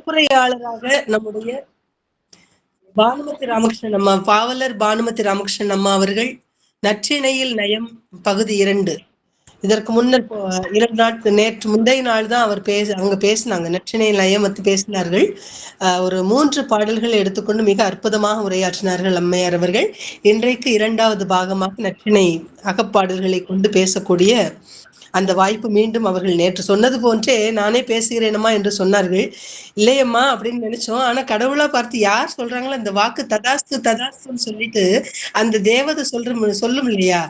சிறப்புரையாளராக நம்முடைய பானுமதி ராமகிருஷ்ணன் அம்மா, பாவலர் பானுமதி ராமகிருஷ்ணன் அம்மா அவர்கள் நற்றிணையில் நயம் பகுதி 2. இதற்கு முன்னர் 2 நாட்கள், நேற்று முந்தைய நாள் தான் அவங்க பேசினாங்க. நற்றிணையில் நயம் பத்தி பேசினார்கள். ஒரு 3 பாடல்களை எடுத்துக்கொண்டு மிக அற்புதமாக உரையாற்றினார்கள் அம்மையார் அவர்கள். இன்றைக்கு 2வது பாகமாக நற்றிணை அகப்பாடல்களை கொண்டு பேசக்கூடிய அந்த வாய்ப்பு மீண்டும் அவர்கள் நேற்று சொன்னது போன்றே நானே பேசுகிறேனம்மா என்று சொன்னார்கள். இல்லையம்மா அப்படின்னு நினைச்சோம். ஆனா கடவுளா பார்த்து யார் சொல்றாங்களோ அந்த வாக்கு ததாஸ்து ததாஸ்துன்னு சொல்லிட்டு அந்த தேவதை சொல்லும் இல்லையா,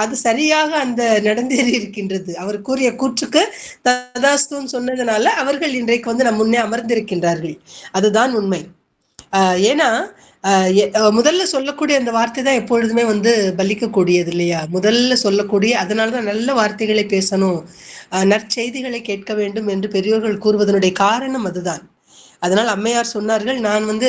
அது சரியாக அந்த நடந்தேறி இருக்கின்றது. அவர் கூறிய கூற்றுக்கு ததாஸ்துன்னு சொன்னதுனால அவர்கள் இன்றைக்கு வந்து நம் முன்னே அமர்ந்திருக்கின்றார்கள். அதுதான் உண்மை. ஏன்னா முதல்ல சொல்லக்கூடிய அந்த வார்த்தை தான் எப்பொழுதுமே வந்து பலிக்கக்கூடியது இல்லையா? முதல்ல சொல்லக்கூடிய, அதனாலதான் நல்ல வார்த்தைகளை பேசணும், நற்செய்திகளை கேட்க வேண்டும் என்று பெரியோர்கள் கூறுவதனுடைய காரணம் அதுதான். அதனால் அம்மையார் சொன்னார்கள், நான் வந்து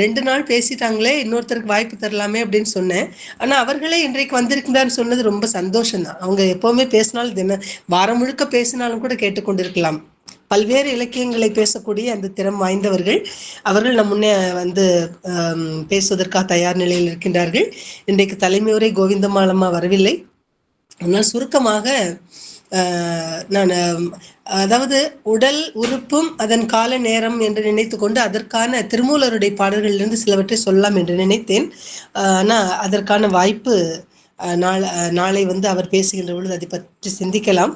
2 நாள் பேசிட்டாங்களே, இன்னொருத்தருக்கு வாய்ப்பு தரலாமே அப்படின்னு சொன்னேன். ஆனா அவர்களே இன்றைக்கு வந்திருக்கிறான்னு சொன்னது ரொம்ப சந்தோஷம் தான். அவங்க எப்பவுமே பேசினாலும் வாரம் முழுக்க பேசினாலும் கூட கேட்டுக்கொண்டிருக்கலாம். பல்வேறு இலக்கியங்களை பேசக்கூடிய அந்த திறம் வாய்ந்தவர்கள். அவர்கள் நம் முன்னே வந்து பேசுவதற்காக தயார் நிலையில் இருக்கின்றார்கள். இன்றைக்கு தலைமை உரை கோவிந்தம்மாளம்மா வரவில்லை. ஆனால் சுருக்கமாக நான் அதாவது உடல் உறுப்பும் அதன் கால நேரம் என்று நினைத்து கொண்டு அதற்கான திருமூலருடைய பாடல்களிலிருந்து சிலவற்றை சொல்லலாம் என்று நினைத்தேன். ஆனால் அதற்கான வாய்ப்பு நாளை வந்து அவர் பேசுகின்ற பொழுது அதை பற்றி சிந்திக்கலாம்.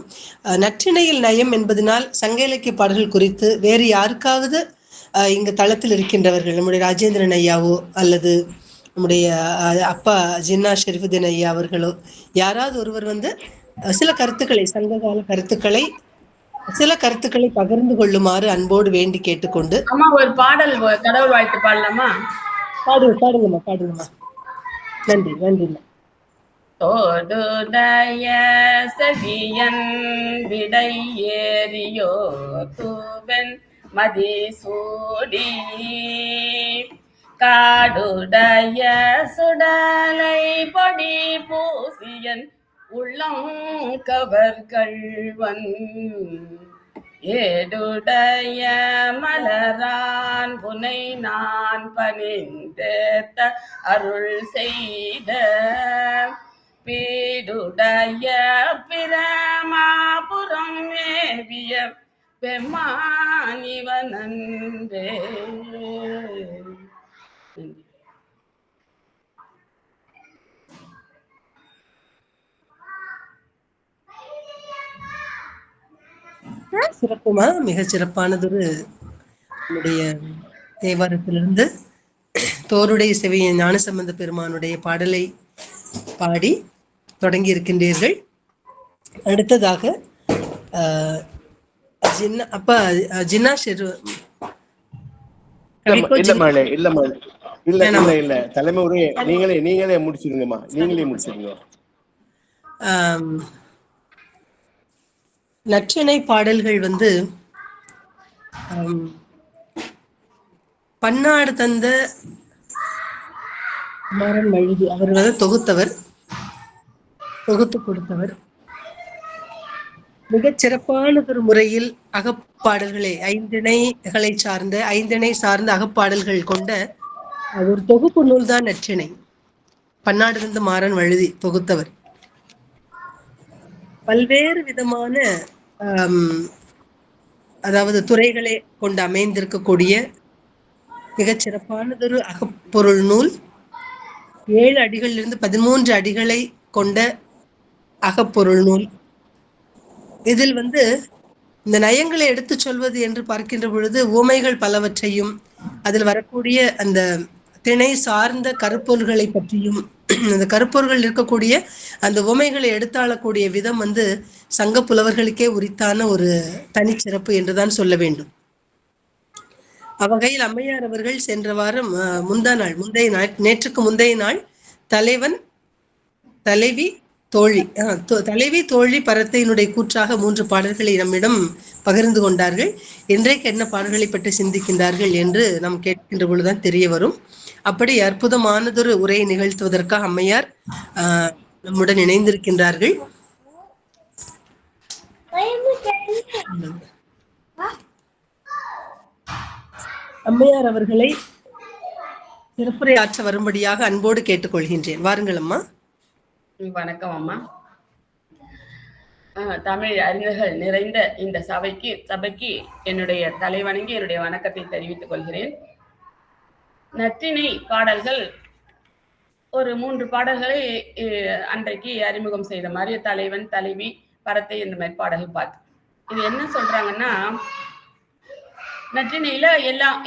நற்றிணையில் நயம் என்பதனால் சங்க இலக்கிய பாடல்கள் குறித்து வேறு யாருக்காவது இங்கு தளத்தில் இருக்கின்றவர்கள், நம்முடைய ராஜேந்திரன் ஐயாவோ அல்லது நம்முடைய அப்பா ஜின்னா ஷெரீஃபுதீன் ஐயா அவர்களோ யாராவது ஒருவர் வந்து சில கருத்துக்களை, சங்ககால கருத்துக்களை, சில கருத்துக்களை பகிர்ந்து கொள்ளுமாறு அன்போடு வேண்டி கேட்டுக்கொண்டு. அம்மா ஒரு பாடல் கடவுள் வாழ்த்து பாடலாமா? பாடுங்கம்மா. நன்றி. தோடுடைய செவியன் விடை ஏறியோ தூவன் மதிசூடி காடுடைய சுடலை பொடி பூசியன் உள்ளம் கவர்கள்வன் ஏடுடைய மலரான் புனை நான் பணிந்தேத்த அருள் செய்த பீடுடைய பிரமாபுரம் ஏவிய பெம்மானிவனன்றே. சிறப்புமா, மிக சிறப்பானதொரு நம்முடைய தேவாரத்திலிருந்து தோருடைய செவிய ஞானசம்பந்த பெருமானுடைய பாடலை பாடி தொடங்கி இருக்கின்றீர்கள். அடுத்ததாக ஜின்னா ஷெரு இல்ல தலைமை உரையை நீங்களே முடிச்சிருங்கம்மா. நீங்களே முடிச்சிருங்க. நற்றிணை பாடல்கள் வந்து பன்னாடு தந்த மாறன் வழுதி அவர் வந்து தொகுத்து கொடுத்தவர். மிகச் சிறப்பானதொரு முறையில் அகப்பாடல்களை ஐந்திணை சார்ந்த அகப்பாடல்கள் கொண்ட ஒரு தொகுப்பு நூல் தான் நற்றிணை. பன்னாடு தந்த மாறன் வழுதி தொகுத்தவர். பல்வேறு விதமான அதாவது துறைகளை கொண்டு அமைந்திருக்கக்கூடிய மிகச் சிறப்பானதொரு அகப்பொருள் நூல். 7 அடிகளிலிருந்து 13 அடிகளை கொண்ட அகப்பொருள் நூல். இதில் வந்து இந்த நயங்களை எடுத்து சொல்வது என்று பார்க்கின்ற பொழுது ஊமைகள் பலவற்றையும் அதில் வரக்கூடிய அந்த திணை சார்ந்த கருப்பொருள்களை பற்றியும், அந்த கருப்பொருள்கள் இருக்கக்கூடிய அந்த உமைகளை எடுத்தாளக்கூடிய விதம் வந்து சங்க புலவர்களுக்கே உரித்தான ஒரு தனிச்சிறப்பு என்றுதான் சொல்ல வேண்டும். அவ்வகையில் அம்மையார் அவர்கள் சென்ற வாரம் நேற்றுக்கு முந்தைய நாள் தலைவன் தலைவி தோழி பரத்தையினுடைய கூற்றாக 3 பாடல்களை நம்மிடம் பகிர்ந்து கொண்டார்கள். இன்றைக்கு என்ன பாடல்களை பற்றி சிந்திக்கின்றார்கள் என்று நாம் கேட்கின்ற பொழுதுதான் தெரிய வரும். அப்படி அற்புதமானதொரு உரையை நிகழ்த்துவதற்காக அம்மையார் நம்முடன் இணைந்திருக்கின்றார்கள். அம்மையார் அவர்களை சிறப்புரை ஆற்ற வரும்படியாக அன்போடு கேட்டுக்கொள்கின்றேன். வாருங்கள் அம்மா. வணக்கம் அம்மா. தமிழ் அறிஞர்கள் நிறைந்த இந்த சபைக்கு என்னுடைய தலைவணங்கி என்னுடைய வணக்கத்தை தெரிவித்துக் கொள்கிறேன். நற்றிணை பாடல்கள் ஒரு 3 பாடல்களை அன்றைக்கு அறிமுகம் செய்த மாதிரி தலைவன், தலைவி, பரத்தை இந்த மாதிரி பாடல்கள் பார்த்து இது என்ன சொல்றாங்கன்னா, நற்றிணையில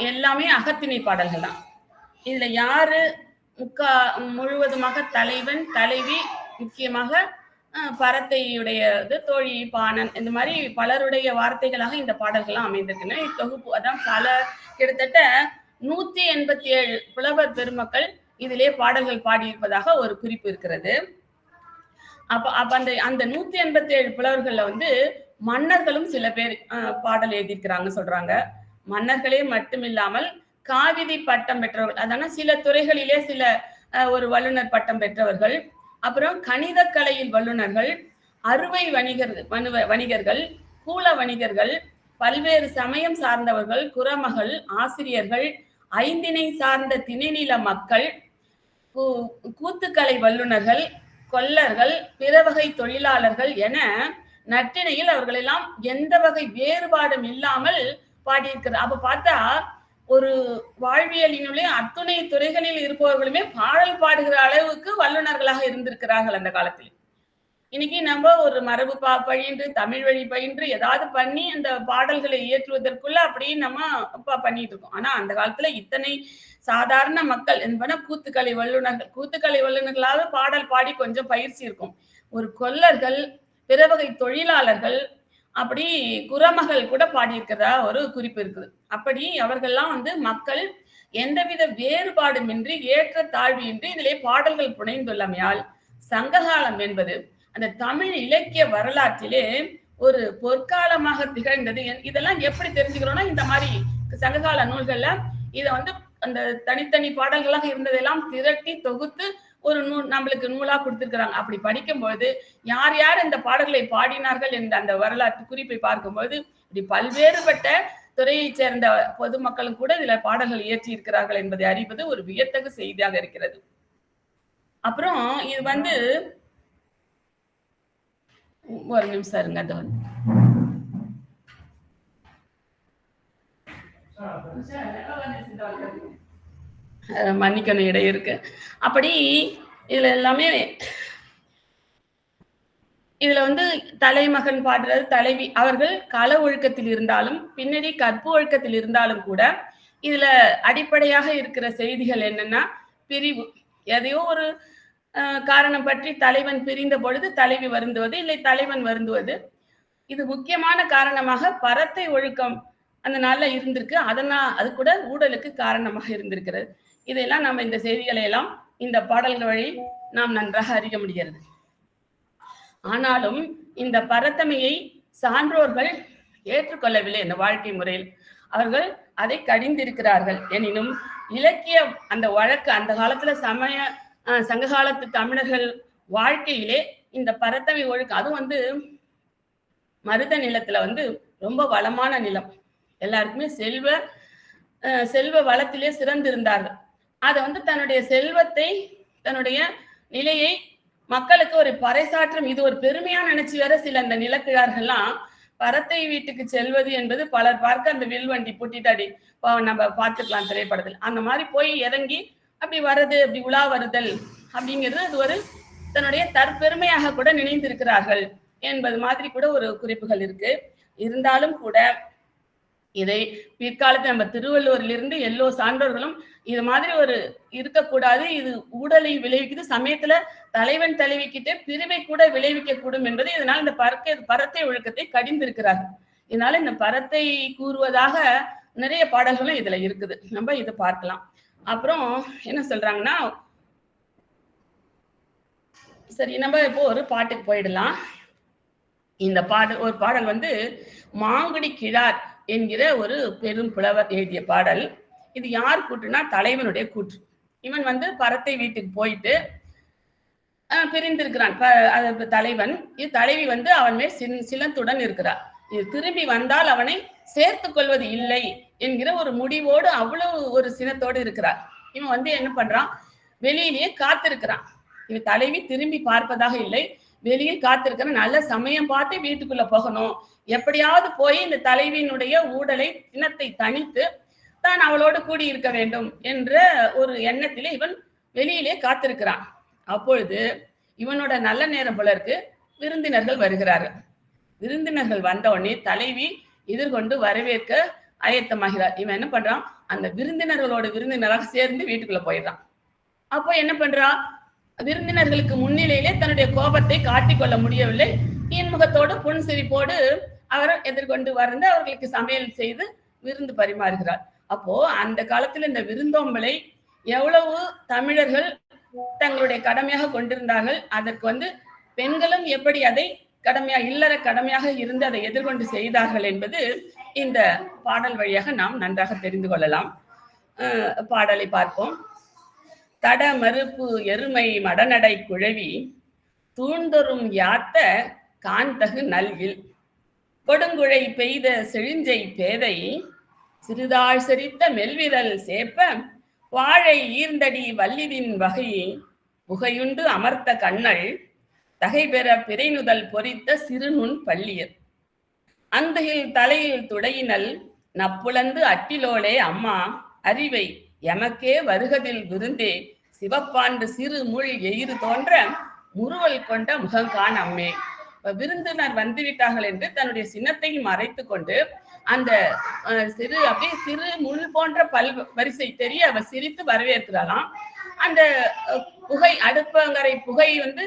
எல்லாமே அகத்திணை பாடல்கள் தான். இதுல யாரு முழுவதுமாக தலைவன், தலைவி, முக்கியமாக பரத்தையுடைய தோழி, பாணன், இந்த மாதிரி பலருடைய வார்த்தைகளாக இந்த பாடல்கள்லாம் அமைந்திருக்கின்றன. இத்தொகுப்பு அதான் கிட்டத்தட்ட 187 புலவர் பெருமக்கள் இதிலே பாடல்கள் பாடியிருப்பதாக ஒரு குறிப்பு இருக்கிறது. அப்ப அந்த 187 புலவர்கள்ல மன்னர்களும் சில பேர் பாடல் எழுதியிருக்கிறாங்க சொல்றாங்க. மன்னர்களே மட்டுமில்லாமல் காவிரி பட்டம் பெற்றவர்கள், அதான சில துறைகளிலே சில ஒரு வல்லுநர் பட்டம் பெற்றவர்கள், அப்புறம் கணித கலையில் வல்லுநர்கள், அறுவை வணிகர்கள், கூல வணிகர்கள், பல்வேறு சமயம் சார்ந்தவர்கள், குறமகள், ஆசிரியர்கள், ஐந்திணை சார்ந்த திணைநில மக்கள், கூத்துக்கலை வல்லுநர்கள், கொல்லர்கள், பிற வகை தொழிலாளர்கள் என நற்றிணையில் அவர்களெல்லாம் எந்த வகை வேறுபாடும் இல்லாமல் பாடியிருக்கிறார். அப்ப பார்த்தா ஒரு வாழ்வியலினுள்ளே அத்துணை துறைகளில் இருப்பவர்களுமே பாடல் பாடுகிற அளவுக்கு வல்லுநர்களாக இருந்திருக்கிறார்கள் அந்த காலத்தில். இன்னைக்கு நம்ம ஒரு மரபு பயின்று, தமிழ் வழி பயின்று ஏதாவது பண்ணி அந்த பாடல்களை இயற்றுவதற்குள்ள அப்படி நம்ம பண்ணிட்டு இருக்கோம். ஆனா அந்த காலத்துல இத்தனை சாதாரண மக்கள் என்பன கூத்துக்கலை வல்லுநர்களாக பாடல் பாடி கொஞ்சம் பயிற்சி இருக்கும். ஒரு கொல்லர்கள், பிற வகை தொழிலாளர்கள், அப்படி குறமகள் கூட பாடியிருக்கிறதா ஒரு குறிப்பு இருக்குது. அப்படி அவர்கள்லாம் மக்கள் எந்தவித வேறுபாடுமின்றி, ஏற்ற தாழ்வின்றி இதிலே பாடல்கள் புனைந்துள்ளமையால் சங்ககாலம் என்பது அந்த தமிழ் இலக்கிய வரலாற்றிலே ஒரு பொற்காலமாக திகழ்ந்தது. இதெல்லாம் எப்படி தெரிஞ்சுக்கிறோம்னா, இந்த மாதிரி சங்ககால நூல்கள்ல இதை அந்த தனித்தனி பாடல்களாக இருந்ததெல்லாம் திரட்டி தொகுத்து ஒரு நம்மளுக்கு நூலா கொடுத்திருக்கிறாங்க. அப்படி படிக்கும்போது யார் யார் இந்த பாடல்களை பாடினார்கள் என்ற அந்த வரலாற்று குறிப்பை பார்க்கும்போது இப்படி பல்வேறுபட்ட துறையை சேர்ந்த பொதுமக்களும் கூட இதுல பாடல்கள் இயற்றி இருக்கிறார்கள் என்பதை அறிவது ஒரு வியத்தகு செய்தியாக இருக்கிறது. அப்புறம் இது ஒரு நிமிஷம் இருங்க, அது மன்னிக்கணும் இடையே இருக்கு. அப்படி இதுல எல்லாமே இதுல தலைமகன் பாடுறது, தலைவி, அவர்கள் கள ஒழுக்கத்தில் இருந்தாலும் பின்னாடி கற்பு ஒழுக்கத்தில் இருந்தாலும் கூட இதுல அடிப்படையாக இருக்கிற செய்திகள் என்னன்னா, பிரிவு. எதையோ ஒரு காரணம் பற்றி தலைவன் பிரிந்த பொழுது தலைவி வருந்துவது, இல்லை தலைவன் வருந்துவது, இது முக்கியமான காரணமாக பரத்தை ஒழுக்கம் அந்த நாள்ல இருந்திருக்கு. அது கூட ஊழலுக்கு காரணமாக இருந்திருக்கிறது. இதெல்லாம் நம்ம இந்த செய்திகளை எல்லாம் இந்த பாடல்கள் வழி நாம் நன்றாக அறிய முடிகிறது. ஆனாலும் இந்த பரத்தமையை சான்றோர்கள் ஏற்றுக்கொள்ளவில்லை. இந்த வாழ்க்கை முறையில் அவர்கள் அதை கடிந்திருக்கிறார்கள். எனினும் இலக்கிய அந்த வழக்கு அந்த காலத்துல சங்ககாலத்து தமிழர்கள் வாழ்க்கையிலே இந்த பரத்தமை ஒழுக்கம், அதுவும் மருத நிலத்துல ரொம்ப வளமான நிலம், எல்லாருக்குமே செல்வ வளத்திலே சிறந்திருந்தார்கள். அதை தன்னுடைய செல்வத்தை, தன்னுடைய நிலையை மக்களுக்கு ஒரு பறைசாற்றும், இது ஒரு பெருமையா நினைச்சு வேற சில அந்த நிலக்கிழார்கள்லாம் பரத்தை வீட்டுக்கு செல்வது என்பது பலர் பார்க்க அந்த வில்வண்டி புட்டிட்டாடி நம்ம பார்த்துக்கலாம் திரைப்படத்தில், அந்த மாதிரி போய் இறங்கி அப்படி வருது, அப்படி உலா வருதல் அப்படிங்கிறது அது ஒரு தன்னுடைய தற்பெருமையாக கூட நினைந்திருக்கிறார்கள் என்பது மாதிரி கூட ஒரு குறிப்புகள் இருக்கு. இருந்தாலும் கூட இதை பிற்காலத்தில் நம்ம திருவள்ளுவரிலிருந்து எல்லோ சான்றோர்களும் இது மாதிரி ஒரு இருக்கக்கூடாது, இது ஊழலை விளைவிக்குது, சமயத்துல தலைவன் தலைவிக்கிட்டே பிரிவை கூட விளைவிக்க கூடும் என்பது இதனால் இந்த பரத்தை ஒழுக்கத்தை கடிந்திருக்கிறார்கள். இதனால இந்த பரத்தை கூறுவதாக நிறைய பாடல்களும் இதுல இருக்குது, நம்ம இதை பார்க்கலாம். அப்புறம் என்ன சொல்றாங்கன்னா, சரி நம்ம இப்போ ஒரு பாட்டுக்கு போயிடலாம். இந்த ஒரு பாடல் மாங்குடி கிழார் என்கிற ஒரு பெரும் புலவர் எழுதிய பாடல். இது யார் கூற்றுனா தலைவனுடைய கூற்று. இவன் பரத்தை வீட்டுக்கு போயிட்டு பிரிந்திருக்கிறான் தலைவன். இது தலைவி அவன் மேல் சிலத்துடன் இருக்கிறார். இது திரும்பி வந்தால் அவனை சேர்த்து கொள்வது இல்லை என்கிற ஒரு முடிவோடு அவ்வளவு ஒரு சினத்தோடு இருக்கிறார். இவன் வந்து என்ன பண்றான், வெளியிலேயே காத்திருக்கிறான். இவன் தலைவி திரும்பி பார்ப்பதாக இல்லை, வெளியில் காத்திருக்கிறான். நல்ல சமயம் பார்த்து வீட்டுக்குள்ள போகணும், எப்படியாவது போய் இந்த தலைவியினுடைய ஊடலை சினத்தை தணித்து தான் அவளோடு கூடியிருக்க வேண்டும் என்ற ஒரு எண்ணத்திலே இவன் வெளியிலே காத்திருக்கிறான். அப்பொழுது இவனோட நல்ல நேரம் போல இருக்கு, விருந்தினர்கள் வருகிறார்கள். விருந்தினர்கள் வந்த உடனே தலைவி எதிர்கொண்டு வரவேற்க ஆயத்தமாகிறார். இவன் என்ன பண்றான், அந்த விருந்தினர்களோட விருந்தினராக சேர்ந்து வீட்டுக்குள்ள போயிடுறான். அப்போ என்ன பண்றான், விருந்தினர்களுக்கு முன்னிலையிலே தன்னுடைய கோபத்தை காட்டிக்கொள்ள முடியவில்லை. இன்முகத்தோடு புன்சிரிப்போடு அவர் எதிர்கொண்டு வந்து அவர்களுக்கு சமையல் செய்து விருந்து பரிமாறுகிறார். அப்போ அந்த காலத்துல இந்த விருந்தோம்பலை எவ்வளவு தமிழர்கள் தங்களுடைய கடமையாக கொண்டிருந்தார்கள், அதற்கு வந்து பெண்களும் எப்படி அதை இல்லற கடமையாக இருந்து அதை எதிர்கொண்டு செய்தார்கள் என்பது இந்த பாடல் வழியாக நாம் நன்றாக தெரிந்து கொள்ளலாம். பாடலை பார்ப்போம். தட மறுப்பு எருமை மடநடை குழவி தூண்தொரும் யாத்த காண்தகு நல்வில் கொடுங்குழை பெய்த செழிஞ்சை பேதை சிறுதாள் செறித்த மெல்விரல் சேப்ப வாழை ஈர்ந்தடி வல்லிதின் வகை புகையுண்டு அமர்த்த கண்ணள் தகைபெற பிறைநுதல் பொறித்த சிறுநுண் பள்ளியர் அந்தையில் தலையில் துடையினல் நப்புலந்து அட்டிலோளே அம்மா அறிவை எமக்கே வருகதில் விருந்தே சிவப்பாண்டு சிறு முள் எயிறு தோன்ற முறுவல் கொண்ட முகங்கான் அம்மே. விருந்தினர் வந்துவிட்டார்கள் என்று தன்னுடைய சின்னத்தை மறைத்து கொண்டு அந்த சிறு முள் போன்ற பல் வரிசை தெரிய அவர் சிரித்து வரவேற்கிறாளாம். அந்த புகை அடுப்பங்கரை புகை வந்து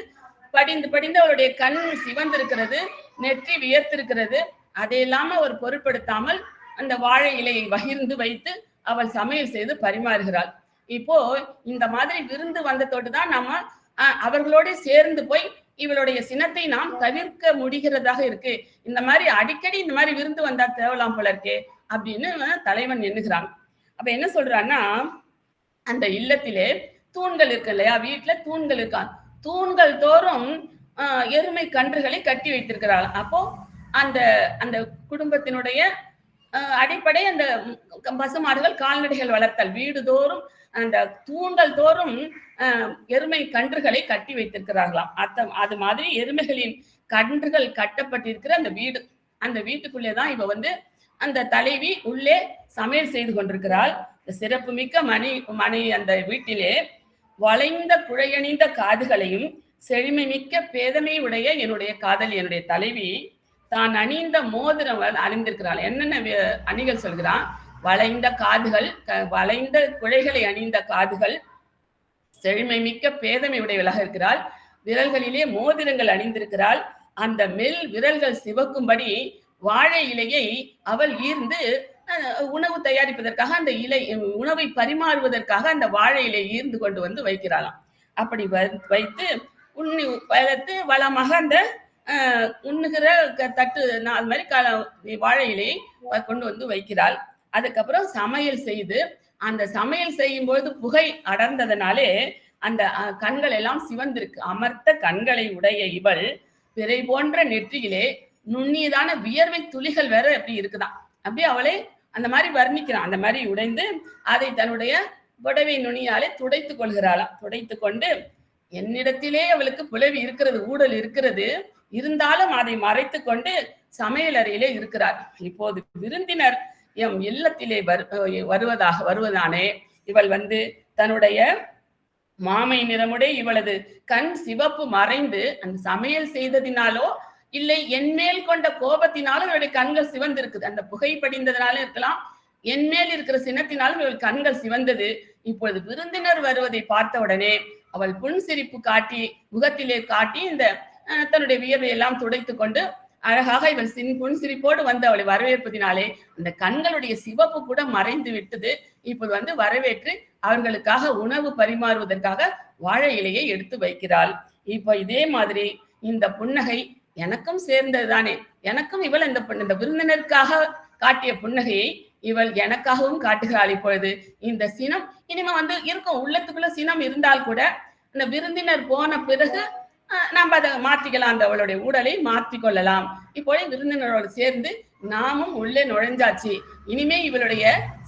படிந்து படிந்து அவருடைய கண் சிவந்திருக்கிறது, நெற்றி வியர்த்திருக்கிறது. அதையெல்லாம அவர் பொருட்படுத்தாமல் அந்த வாழை இலையை வகிர்ந்து வைத்து அவள் சமையல் செய்து பரிமாறுகிறாள். இப்போ இந்த மாதிரி விருந்து வந்ததோடு தான் நம்ம அவர்களோட சேர்ந்து போய் இவளுடைய சினத்தை நாம் தவிர்க்க முடிகிறதாக இருக்கு. இந்த மாதிரி அடிக்கடி இந்த மாதிரி விருந்து வந்தா தேவலாம் போல இருக்கே அப்படின்னு தலைவன் எண்ணுகிறான். அப்ப என்ன சொல்றான்னா, அந்த இல்லத்திலே தூண்கள் இருக்கு இல்லையா, வீட்டுல தூண்கள் இருக்கான், தூண்கள் தோறும் எருமை கன்றுகளை கட்டி வைத்திருக்கிறாள். அப்போ அந்த அந்த குடும்பத்தினுடைய அடிப்படை அந்த பசுமாடுகள் கால்நடைகள் வளர்த்தல், வீடு தோறும் அந்த தூண்கள் தோறும் எருமை கன்றுகளை கட்டி வைத்திருக்கிறார்களாம். அது மாதிரி எருமைகளின் கன்றுகள் கட்டப்பட்டிருக்கிற அந்த வீடு, அந்த வீட்டுக்குள்ளேதான் இவ வந்து அந்த தலைவி உள்ளே சமையல் செய்து கொண்டிருக்கிறாள். சிறப்பு மிக்க மணி அந்த வீட்டிலே வளைந்த குழையணிந்த காதுகளையும் செழுமை மிக்க பேதமை உடைய என்னுடைய காதல் என்னுடைய தலைவி தான் அணிந்த மோதிரம் அணிந்திருக்கிறாள். என்னென்ன அணிகள் சொல்கிறான், வளைந்த காதுகள், வளைந்த குழைகளை அணிந்த காதுகள், செழுமை மிக்க பேதமை உடையவளாக இருக்கிறாள், விரல்களிலே மோதிரங்கள் அணிந்திருக்கிறாள். அந்த மெல் விரல்கள் சிவக்கும்படி வாழை இலையை அவள் ஈர்ந்து உணவு தயாரிப்பதற்காக அந்த உணவை பரிமாறுவதற்காக அந்த வாழை இலை ஈர்ந்து கொண்டு வந்து வைக்கிறாளாம். அப்படி வைத்து வளர்த்து வளமாக அந்த உண்ணுகிற தட்டு அது மாதிரி வாழை இலையை கொண்டு வந்து வைக்கிறாள். அதுக்கப்புறம் சமையல் செய்து அந்த சமையல் செய்யும் பொழுது புகை அடர்ந்ததனாலே அந்த கண்கள் எல்லாம் சிவந்திருக்கு. அமர்த்த கண்களை உடைய இவள் பிறை போன்ற நெற்றியிலே நுண்ணியதான வியர்வை துளிகள் வேற அப்படி இருக்குதான். அப்படியே அவளை அந்த மாதிரி வர்ணிக்கிறான். அந்த மாதிரி உடைந்து அதை தன்னுடைய புடவை நுனியாலே துடைத்து கொள்கிறாளாம். துடைத்து கொண்டு என்னிடத்திலே அவளுக்கு புலவி இருக்கிறது, ஊடல் இருக்கிறது, இருந்தாலும் அதை மறைத்து கொண்டு சமையல் அறையிலே இருக்கிறார். இப்போது விருந்தினர் எம் இல்லத்திலே வருவதானே இவள் வந்து தன்னுடைய மாமை நிறமுடைய இவளது கண் சிவப்பு மறைந்து அந்த சமையல் செய்ததினாலோ இல்லை என்மேல் கொண்ட கோபத்தினாலும் இவளுடைய கண்கள் சிவந்திருக்குது. அந்த புகை படிந்ததுனாலும் இருக்கலாம், என்மேல் இருக்கிற சினத்தினாலும் இவள் கண்கள் சிவந்தது. இப்பொழுது விருந்தினர் வருவதை பார்த்த உடனே அவள் புன்சிரிப்பு காட்டி முகத்திலே காட்டி இந்த தன்னுடைய வியர்வை எல்லாம் துடைத்து கொண்டு அழகாக இவள் புன்சிரிப்போடு வந்து அவளை வரவேற்பதினாலே அந்த கண்களுடைய சிவப்பு கூட மறைந்து விட்டது. இப்போது வந்து வரவேற்று அவர்களுக்காக உணவு பரிமாறுவதற்காக வாழை இலையை எடுத்து வைக்கிறாள். இப்போ இதே மாதிரி இந்த புன்னகை எனக்கும் சேர்ந்ததுதானே, எனக்கும் இவள் இந்த விருந்தினருக்காக காட்டிய புன்னகையை இவள் எனக்காகவும் காட்டுகிறாள். இப்பொழுது இந்த சினம் இனிமே வந்து இருக்கும், உள்ளத்துக்குள்ள சினம் இருந்தால் கூட இந்த விருந்தினர் போன பிறகு நம்ம அதை மாற்றிக்கலாம், அந்த அவளுடைய உடலை மாற்றிக்கொள்ளலாம். இப்போது விருந்தினரோடு சேர்ந்து நாமும் உள்ளே நுழைஞ்சாச்சு. இனிமே இவளுடைய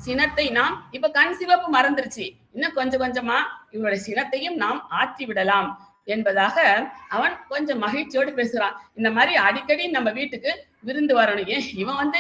சினத்தை நாம் இப்ப கண் சிவப்பு மறந்துருச்சு, இன்னும் கொஞ்சம் கொஞ்சமா இவளுடைய சினத்தையும் நாம் ஆற்றி விடலாம் என்பதாக அவன் கொஞ்சம் மகிழ்ச்சியோடு பேசுறான். இந்த மாதிரி அடிக்கடி நம்ம வீட்டுக்கு விருந்து வரணும். ஏன் இவன்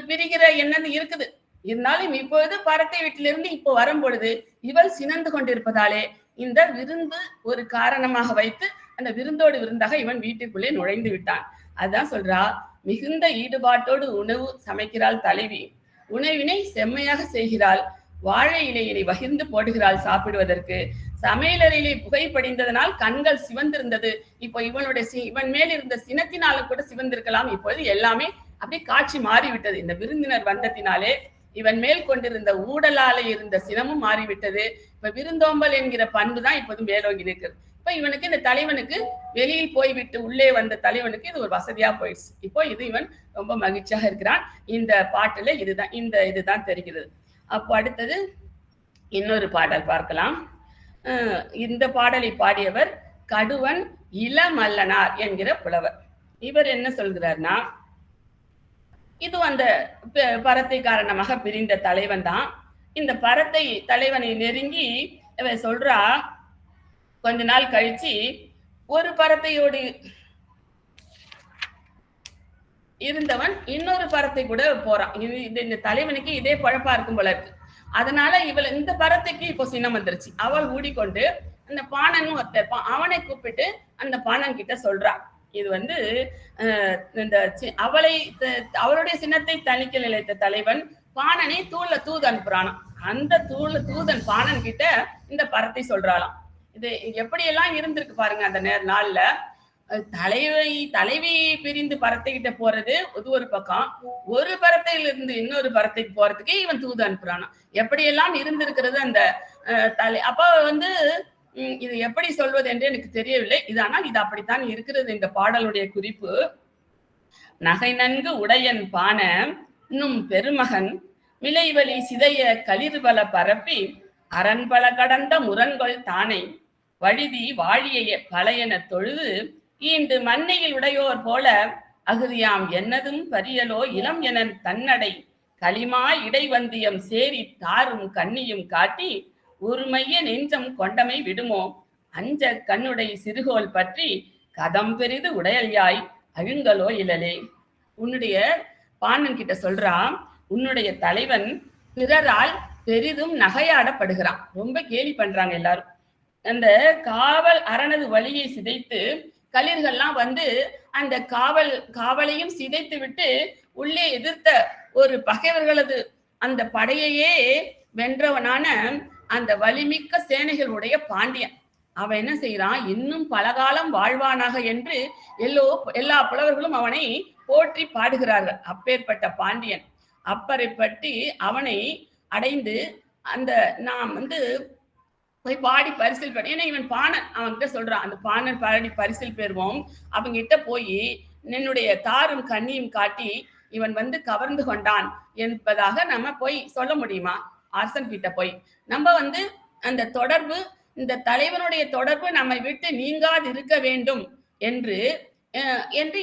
பிரிகிற எண்ணம் இருக்குது, இருந்தாலும் இப்பொழுது பரத்தை வீட்டிலிருந்து இப்போ வரும் பொழுது இவள் சினந்து கொண்டிருப்பதாலே இந்த விருந்து ஒரு காரணமாக வைத்து அந்த விருந்தோடு விருந்தாக இவன் வீட்டுக்குள்ளே நுழைந்து விட்டான். அதான் சொல்றா, மிகுந்த ஈடுபாட்டோடு உணவு சமைக்கிறாள் தலைவி, உணவினை செம்மையாக செய்கிறாள், வாழை இலையினை வகிர்ந்து போடுகிறாள் சாப்பிடுவதற்கு, சமையலறையிலே புகை படிந்ததனால் கண்கள் சிவந்திருந்தது. இப்போ இவன் மேல் இருந்த சினத்தினாலும் கூட சிவந்திருக்கலாம். இப்பொழுது எல்லாமே அப்படியே காட்சி மாறிவிட்டது. இந்த விருந்தினர் வந்ததினாலே இவன் மேல் கொண்டிருந்த ஊடலாலே இருந்த சினமும் மாறிவிட்டது. இப்ப விருந்தோம்பல் என்கிற பண்பு தான் இப்போது மேலோங்கி இருக்கிறது. இப்ப இவனுக்கு, இந்த தலைவனுக்கு, வெளியில் போய்விட்டு உள்ளே வந்த தலைவனுக்கு இது ஒரு வசதியா போயிடுச்சு. இப்போ இவன் ரொம்ப மகிழ்ச்சியாக இருக்கிறான். இந்த பாட்டுல இதுதான் தெரிகிறது. அப்போ அடுத்தது இன்னொரு பாடல் பார்க்கலாம். இந்த பாடலை பாடியவர் கடுவன் இளமல்லனார் என்கிற புலவர். இவர் என்ன சொல்கிறார்னா, இது அந்த பரத்தை காரணமாக பிரிந்த தலைவன் தான். இந்த பரத்தை தலைவனை நெருங்கி இவ சொல்றா, கொஞ்ச நாள் கழிச்சு ஒரு பரத்தையோடு இருந்தவன் இன்னொரு பரத்தை கூட போறான். இந்த தலைவனுக்கு இதே பழப்பா இருக்கும் போல இருக்கு. அதனால இந்த பரத்தைக்கு இப்போ சினம் வந்துருச்சு. அவள் ஊடிக்கொண்டு அந்த பாணன் ஒருத்தர் அவனை கூப்பிட்டு அந்த பாணன் கிட்ட சொல்றா, இது இந்த அவளுடைய சின்னத்தை தணிக்க நிலைத்த தலைவன் பாணனை தூது அனுப்புறானாம். அந்த தூதன் பாணன் கிட்ட இந்த பரத்தை சொல்றாளாம். இது எப்படியெல்லாம் இருந்திருக்கு பாருங்க. அந்த நாள்ல தலைவி பிரிந்து பரத்தை கிட்ட போறது ஒரு பக்கம், ஒரு பரத்தையில இருந்து இன்னொரு பரத்தைக்கு போறதுக்கு இவன் தூது அனுப்புறானாம். எப்படியெல்லாம் இருந்திருக்கிறது அந்த அப்ப இது எப்படி சொல்வது என்று எனக்கு தெரியவில்லை. ஆனால் இது அப்படித்தான் இருக்கிறது. இந்த பாடலுடைய குறிப்பு, நகை நன்கு உடையன் பான இன்னும் பெருமகன் மிளைவலி சிதைய களிர்பல பரப்பி அரண்பல கடந்த முரண்கள் தானை வழிதி வாழிய பழையன தொழுது ஈண்டு மண்ணையில் உடையோர் போல அகுதியாம் என்னதும் பரியலோ இளம் என தன்னடை களிமா இடைவந்தியம் சேரி தாரும் கண்ணியும் காட்டி ஒரு மைய நெஞ்சம் கொண்டமை விடுமோ அஞ்ச கண்ணுடை சிறுகோல் பற்றி கதம் பெரிது உடையல்யாய் அழுங்கலோ இழலே. உன்னுடைய பாணன் கிட்ட சொல்றான், உன்னுடைய தலைவன் பிறரால் பெரிதும் நகையாடப்படுகிறான். ரொம்ப கேலி பண்றாங்க எல்லாரும். அந்த காவல் அரணது வழியை சிதைத்து களிர்கள்லாம் அந்த காவலையும் சிதைத்து விட்டு உள்ளே எதிர்த்த ஒரு பகைவர்களது அந்த படையையே வென்றவனான அந்த வலிமிக்க சேனைகளுடைய பாண்டியன் அவன் என்ன செய்யறான், இன்னும் பலகாலம் வாழ்வானாக என்று எல்லா புலவர்களும் அவனை போற்றி பாடுகிறார்கள். அப்பேற்பட்ட பாண்டியன் அப்பரை பற்றி அவனை அடைந்து அந்த நாம் போய் பாடி பரிசில் பெற. ஏன்னா இவன் பாணன், அவன்கிட்ட சொல்றான், அந்த பாணன் பாடி பரிசில் பெறுவோம், அவங்கிட்ட போய் என்னுடைய தாரும் கண்ணியும் காட்டி இவன் கவர்ந்து கொண்டான் என்பதாக நம்ம போய் சொல்ல முடியுமா? அரசன் கிட்ட போய் நம்ம அந்த தொடர்பு, இந்த தலைவனுடைய தொடர்பு நம்மை விட்டு நீங்காது இருக்க வேண்டும் என்று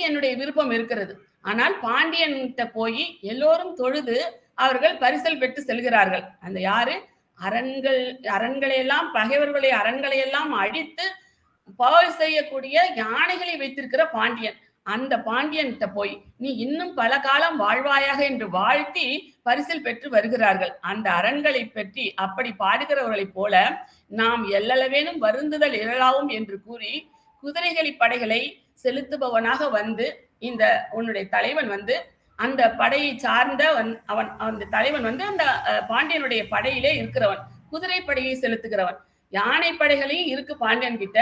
என்னுடைய விருப்பம் இருக்கிறது. ஆனால் பாண்டியன்கிட்ட போய் எல்லோரும் தொழுது அவர்கள் பரிசல் பெற்று செல்கிறார்கள். அந்த யாரு, அரண்களையெல்லாம் பகைவர்களை அரண்களையெல்லாம் அழித்து போர் செய்யக்கூடிய யானைகளை வைத்திருக்கிற பாண்டியன், அந்த பாண்டியன்கிட்ட போய் நீ இன்னும் பல காலம் வாழ்வாயாக என்று வாழ்த்தி பரிசில் பெற்று வருகிறார்கள். அந்த அரண்களை பற்றி அப்படி பாடுகிறவர்களைப் போல நாம் எல்லளவேனும் வருந்துதல் இழலாவும் என்று கூறி குதிரைகளி படைகளை செலுத்துபவனாக இந்த உன்னுடைய தலைவன் அந்த படையை சார்ந்த அந்த தலைவன் அந்த பாண்டியனுடைய படையிலே இருக்கிறவன், குதிரை படையை செலுத்துகிறவன். யானை படைகளையும் இருக்கு பாண்டியன் கிட்ட,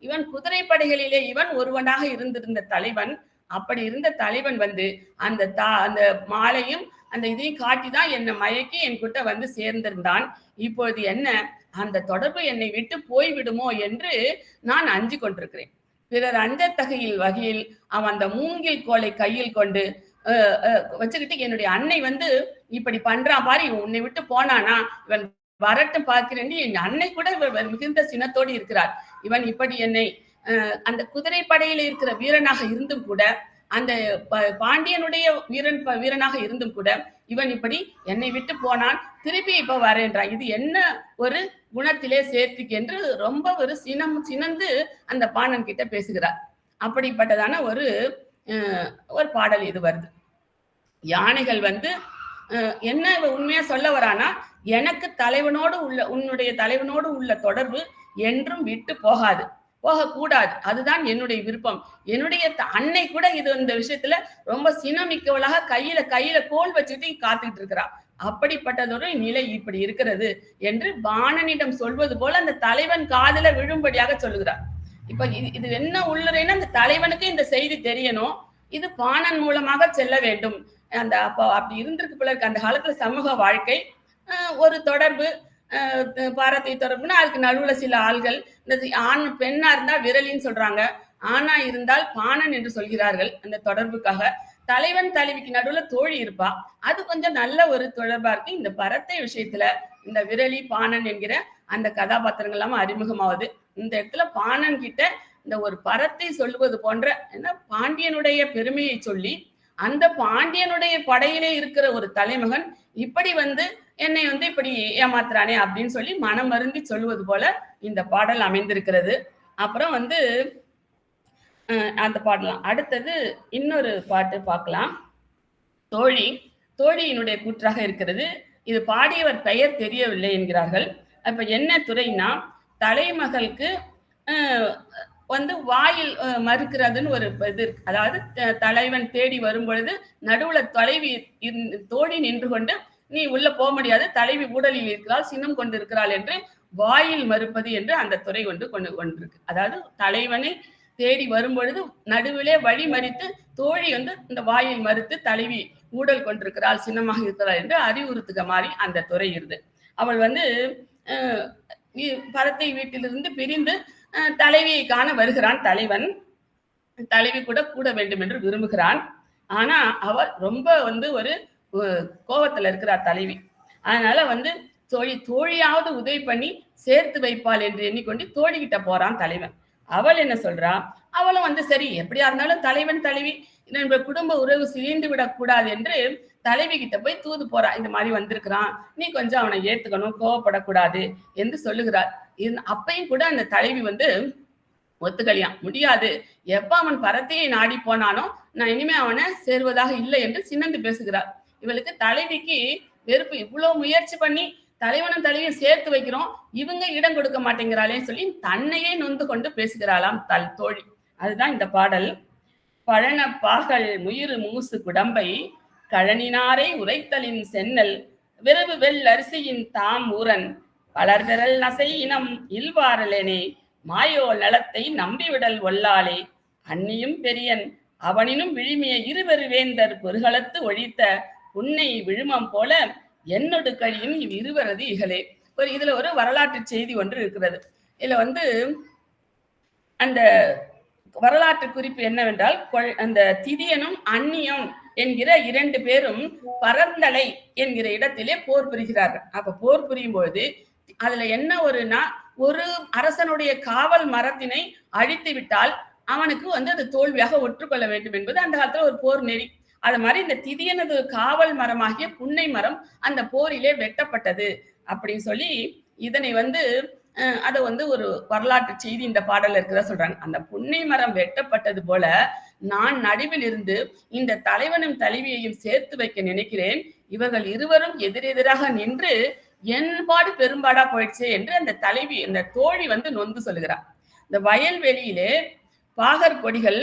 இவன் குதிரை படைகளிலே இவன் ஒருவனாக இருந்திருந்த தலைவன். அப்படி இருந்த தலைவன் அந்த மாலையும் அந்த இதையும் காட்டிதான் என்னை மயக்கி என் கிட்ட சேர்ந்திருந்தான். இப்பொழுது என்ன, அந்த தொடர்பு என்னை விட்டு போய்விடுமோ என்று நான் அஞ்சு கொண்டிருக்கிறேன். பிறர் அஞ்சத்தகையில் வகையில் அவன் அந்த மூங்கில் கோலை கையில் கொண்டு வச்சுக்கிட்டு என்னுடைய அன்னை இப்படி பண்றான் பாரு, இவன் உன்னை விட்டு போனானா, இவன் வரட்டும் பார்க்கிறேன், என் அன்னை கூட மிகுந்த சினத்தோடு இருக்கிறார், இவன் இப்படி என்னை அந்த குதிரை படையில இருக்கிற வீரனாக இருந்தும் கூட, அந்த பாண்டியனுடைய வீரனாக இருந்தும் கூட, இவன் இப்படி என்னை விட்டு போனான், திருப்பி இப்ப வரேன்றான். இது என்ன ஒரு குணத்திலே சேர்த்துக்கு என்று ரொம்ப ஒரு சினந்து அந்த பாணன் கிட்ட பேசுகிறார். அப்படிப்பட்டதான ஒரு பாடல் இது வருது. யானைகள் வந்து என்ன உண்மையா சொல்ல வரானா, எனக்கு தலைவனோடு உள்ள உன்னுடைய தலைவனோடு உள்ள தொடர்பு என்றும் விட்டு போகாது, போகக்கூடாது. அதுதான் என்னுடைய விருப்பம். என்னுடைய அன்னை கூட இது இந்த விஷயத்துல ரொம்ப சினமிக்கவளாக கையில கோல் வச்சுட்டு காத்துக்கிட்டு இருக்கிறா. அப்படிப்பட்டதொரு நிலை இப்படி இருக்கிறது என்று பாணனிடம் சொல்வது போல அந்த தலைவன் காதுல விழும்படியாக சொல்லுகிறார். இப்ப இது என்ன உள்ளுரைன்னா, அந்த தலைவனுக்கு இந்த செய்தி தெரியணும், இது பாணன் மூலமாக செல்ல வேண்டும். அப்படி இருந்திருக்கு போல இருக்கு அந்த காலத்துல சமூக வாழ்க்கை. ஒரு தொடர்பு, பாரதிய தொடர்புன்னா அதுக்கு நடுவுல சில ஆள்கள், இந்த ஆண் பெண்ணா இருந்தா விரலின்னு சொல்றாங்க, ஆணா இருந்தால் பாணன் என்று சொல்கிறார்கள். அந்த தொடர்புக்காக தலைவன் தலைவிக்கு நடுவுல தோழி இருப்பா, அது கொஞ்சம் நல்ல ஒரு தொடர்பா இருக்கு. இந்த பரத்தை விஷயத்துல இந்த விரலி பாணன் என்கிற அந்த கதாபாத்திரங்கள் எல்லாம் அறிமுகமாவது. இந்த இடத்துல பாணன் கிட்ட இந்த ஒரு பரத்தை சொல்லுவது போன்ற பாண்டியனுடைய பெருமையை சொல்லி, அந்த பாண்டியனுடைய படையிலே இருக்கிற ஒரு தலைமகன் இப்படி என்னை இப்படி ஏமாத்துறானே அப்படின்னு சொல்லி மனம் வருந்தி சொல்லுவது போல இந்த பாடல் அமைந்திருக்கிறது. அப்புறம் அந்த பாடலாம். அடுத்தது இன்னொரு பாட்டு பார்க்கலாம். தோழியினுடைய கூற்றாக இருக்கிறது. இது பாடியவர் பெயர் தெரியவில்லை என்கிறார்கள். அப்ப என்ன துறைனா, தலைமகளுக்கு வாயில் மறுக்கிறதுன்னு ஒரு இது இருக்கு. அதாவது தலைவன் தேடி வரும் பொழுது நடுவுல தோழி நின்று கொண்டு நீ உள்ள போக முடியாது, தலைவி ஊடலில் இருக்கிறாள், சின்னம் கொண்டு இருக்கிறாள் என்று வாயில் மறுப்பது என்று அந்த துறை கொண்டிருக்கு. அதாவது தலைவனை தேடி வரும் பொழுது நடுவிலே வழி மறித்து தோழி இந்த வாயில் மறுத்து தலைவி ஊடல் கொண்டிருக்கிறாள், சின்னமாக இருக்கிறாள் என்று அறிவுறுத்துக மாதிரி அந்த துறை இருந்து. அவள் பரத்தை வீட்டிலிருந்து பிரிந்து தலைவியை காண வருகிறான் தலைவன். தலைவி கூட வேண்டும் என்று விரும்புகிறான். ஆனா அவள் ரொம்ப ஒரு கோபத்துல இருக்கிறார் தலைவி. அதனால தோழியாவது உதவி பண்ணி சேர்த்து வைப்பாள் என்று எண்ணிக்கொண்டு தோழி கிட்ட போறான் தலைவன். அவள் என்ன சொல்றா, அவளும் சரி எப்படியா இருந்தாலும் தலைவன் தலைவி நம்ம குடும்ப உறவு சிரிந்து விடக்கூடாது என்று தலைவி கிட்ட போய் தூது போறா. இந்த மாதிரி வந்திருக்கிறான், நீ கொஞ்சம் அவனை ஏத்துக்கணும், கோவப்படக்கூடாது என்று சொல்லுகிறார். அப்பையும் கூட அந்த தலைவி ஒத்துக்கலையா, முடியாது, எப்ப அவன் பரத்தையை நாடி போனானோ நான் இனிமே அவனை சேர்வதாக இல்லை என்று சினந்து பேசுகிறார். இவளுக்கு தலைவிக்கு வெறுப்பு. இவ்வளவு முயற்சி பண்ணி தலைவனும் தலைவியும் சேர்த்து வைக்கிறோம், இவங்க இடம் கொடுக்க மாட்டேங்கிறாளே சொல்லி தன்னையே நொந்து கொண்டு பேசுகிறாளாம் தோழி. அதுதான் இந்த பாடல். பழன பாகல் முயிறு மூசு குடம்பை கழனினாரை உரைத்தலின் சென்னல் விரவு வெள் அரிசியின் தாம் ஊரன் பலர்விரல் நசை இனம் இல்வாரலேனே மாயோ நலத்தை நம்பிவிடல் ஒல்லாலே அன்னியும் பெரியன் அவனினும் விழுமிய இருவரு வேந்தர் பொருகளத்து ஒழித்த உன்னை விழுமம் போல என்னொடு கழியும் இவ்விருவரது இகழே. இதுல ஒரு வரலாற்று செய்தி ஒன்று இருக்கிறது. இதுல அந்த வரலாற்று குறிப்பு என்னவென்றால், அந்த திதியனும் அந்நியம் என்கிற 2 பேரும் பரந்தலை என்கிற இடத்திலே போர் புரிகிறார்கள். அப்ப போர் புரியும் பொழுது அதுல என்ன ஒரு அரசனுடைய காவல் மரத்தினை அழித்து விட்டால் அவனுக்கு அது தோல்வியாக ஒற்றுக்கொள்ள வேண்டும் என்பது அந்த காலத்துல ஒரு போர் நெறி. அது மாதிரி இந்த திதியனது காவல் மரமாகிய புன்னை மரம் அந்த போரிலே வெட்டப்பட்டது அப்படின்னு சொல்லி இதனை அதை ஒரு வரலாற்று செய்தி இந்த பாடல்ல இருக்கிறதா சொல்றாங்க. அந்த புன்னை மரம் வெட்டப்பட்டது போல நான் நடுவில் இருந்து இந்த தலைவனும் தலைவியையும் சேர்த்து வைக்க நினைக்கிறேன், இவர்கள் இருவரும் எதிரெதிராக நின்று என்பாடு பெரும்பாடா போயிடுச்சு என்று அந்த தோழி நொந்து சொல்லுகிறார். இந்த வயல்வெளியிலே பாகற் கொடிகள்,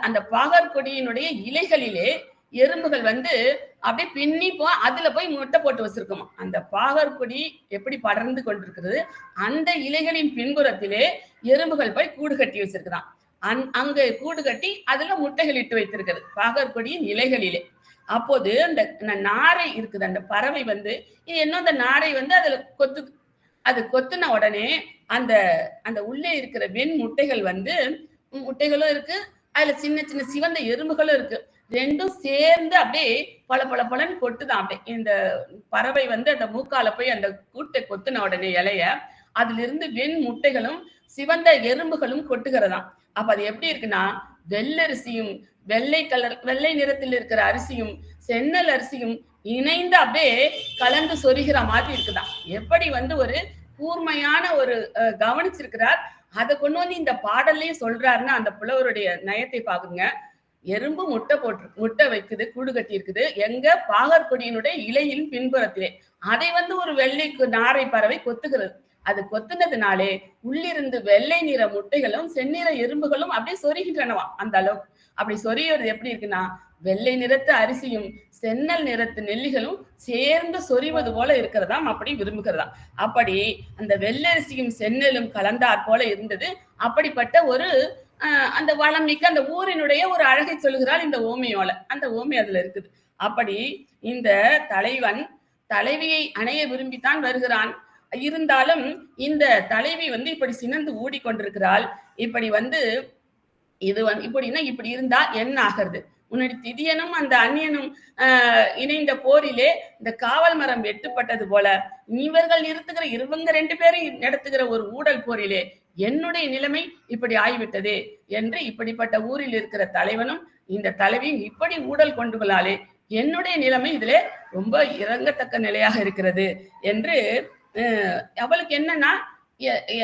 அந்த பாகற் கொடியினுடைய இலைகளிலே எறும்புகள் அப்படியே பின்னி அதுல போய் முட்டை போட்டு வச்சிருக்குமா. அந்த பாகற்கொடி எப்படி படர்ந்து கொண்டிருக்கிறது, அந்த இலைகளின் பின்புறத்திலே எறும்புகள் போய் கூடு கட்டி வச்சிருக்கிறான். அங்க கூடு கட்டி அதுல முட்டைகள் இட்டு வைத்திருக்கிறது பாகற்கொடியின் இலைகளிலே. அப்போது அந்த நாரை இருக்குது, அந்த பறவை இன்னும் அந்த நாரை அதுல அது கொத்துன உடனே அந்த உள்ளே இருக்கிற வெண் முட்டைகள் முட்டைகளும் இருக்கு, அதுல சின்ன சின்ன சிவந்த எறும்புகளும் இருக்கு. ரெண்டும் சேர்ந்து அப்படியே பலன்னு கொட்டுதான். அப்படியே இந்த பறவை அந்த மூக்கால போய் அந்த கூட்டை கொத்துன உடனே இலைய அதுல இருந்து வெண் முட்டைகளும் சிவந்த எறும்புகளும் கொட்டுகிறதாம். அப்ப அது எப்படி இருக்குன்னா, வெள்ளரிசியும் வெள்ளை நிறத்தில் இருக்கிற அரிசியும் சென்னல் அரிசியும் இணைந்து அப்படியே கலந்து சொரிகிற மாதிரி இருக்குதான். எப்படி வந்து ஒரு கூர்மையான ஒரு கவனிச்சிருக்கிறார். அதை கொண்டு வந்து இந்த பாடல்லையே சொல்றாருன்னா அந்த புலவருடைய நயத்தை பாக்குங்க. எறும்பு முட்டை வைக்குது, கூடு கட்டி இருக்குது எங்க பாகற்கொடியினுடைய இலையின் பின்புறத்திலே. அதை வந்து ஒரு வெள்ளை நாரை பறவை கொத்துகிறது. அது கொத்துனதுனாலே உள்ளிருந்து வெள்ளை நிற முட்டைகளும் செந்நிற எறும்புகளும் அப்படியே சொருகின்றனவாம். அந்த அளவுக்கு அப்படி சொறிவது எப்படி இருக்குன்னா, வெள்ளை நிறத்து அரிசியும் சென்னல் நிறத்து நெல்லிகளும் சேர்ந்து சொறிவது போல இருக்கிறதாம். அப்படி விரும்புகிறதாம். அப்படி அந்த வெள்ளரிசியும் சென்னலும் கலந்தாற் போல இருந்தது. அப்படிப்பட்ட ஒரு அந்த வளம் மிக்க அந்த ஊரினுடைய ஒரு அழகை சொல்லுகிறாள் இந்த ஓமையோல. அந்த ஓமை அதுல இருக்குது. அப்படி இந்த தலைவன் தலைவியை அணைய விரும்பித்தான் வருகிறான். இருந்தாலும் இந்த தலைவி வந்து இப்படி சினந்து ஊடிக்கொண்டிருக்கிறாள். இப்படி வந்து இது வந்து இப்படின்னா இப்படி இருந்தா என்ன ஆகிறது? முன்னாடி திதியனும் அந்த அந்நியனும் இணைந்த போரிலே இந்த காவல் மரம் வெட்டுப்பட்டது போல இவர்கள் நிறுத்துகிற இவங்க 2 பேரும் நடத்துகிற ஒரு ஊடல் போரிலே என்னுடைய நிலைமை இப்படி ஆகிவிட்டதே என்று இப்படிப்பட்ட ஊரில் இருக்கிற தலைவனும் இந்த தலைவியும் இப்படி ஊடல் கொண்டுகளாலே என்னுடைய நிலைமை இதிலே ரொம்ப இறங்கத்தக்க நிலையாக இருக்கிறது என்று அவளுக்கு என்னன்னா,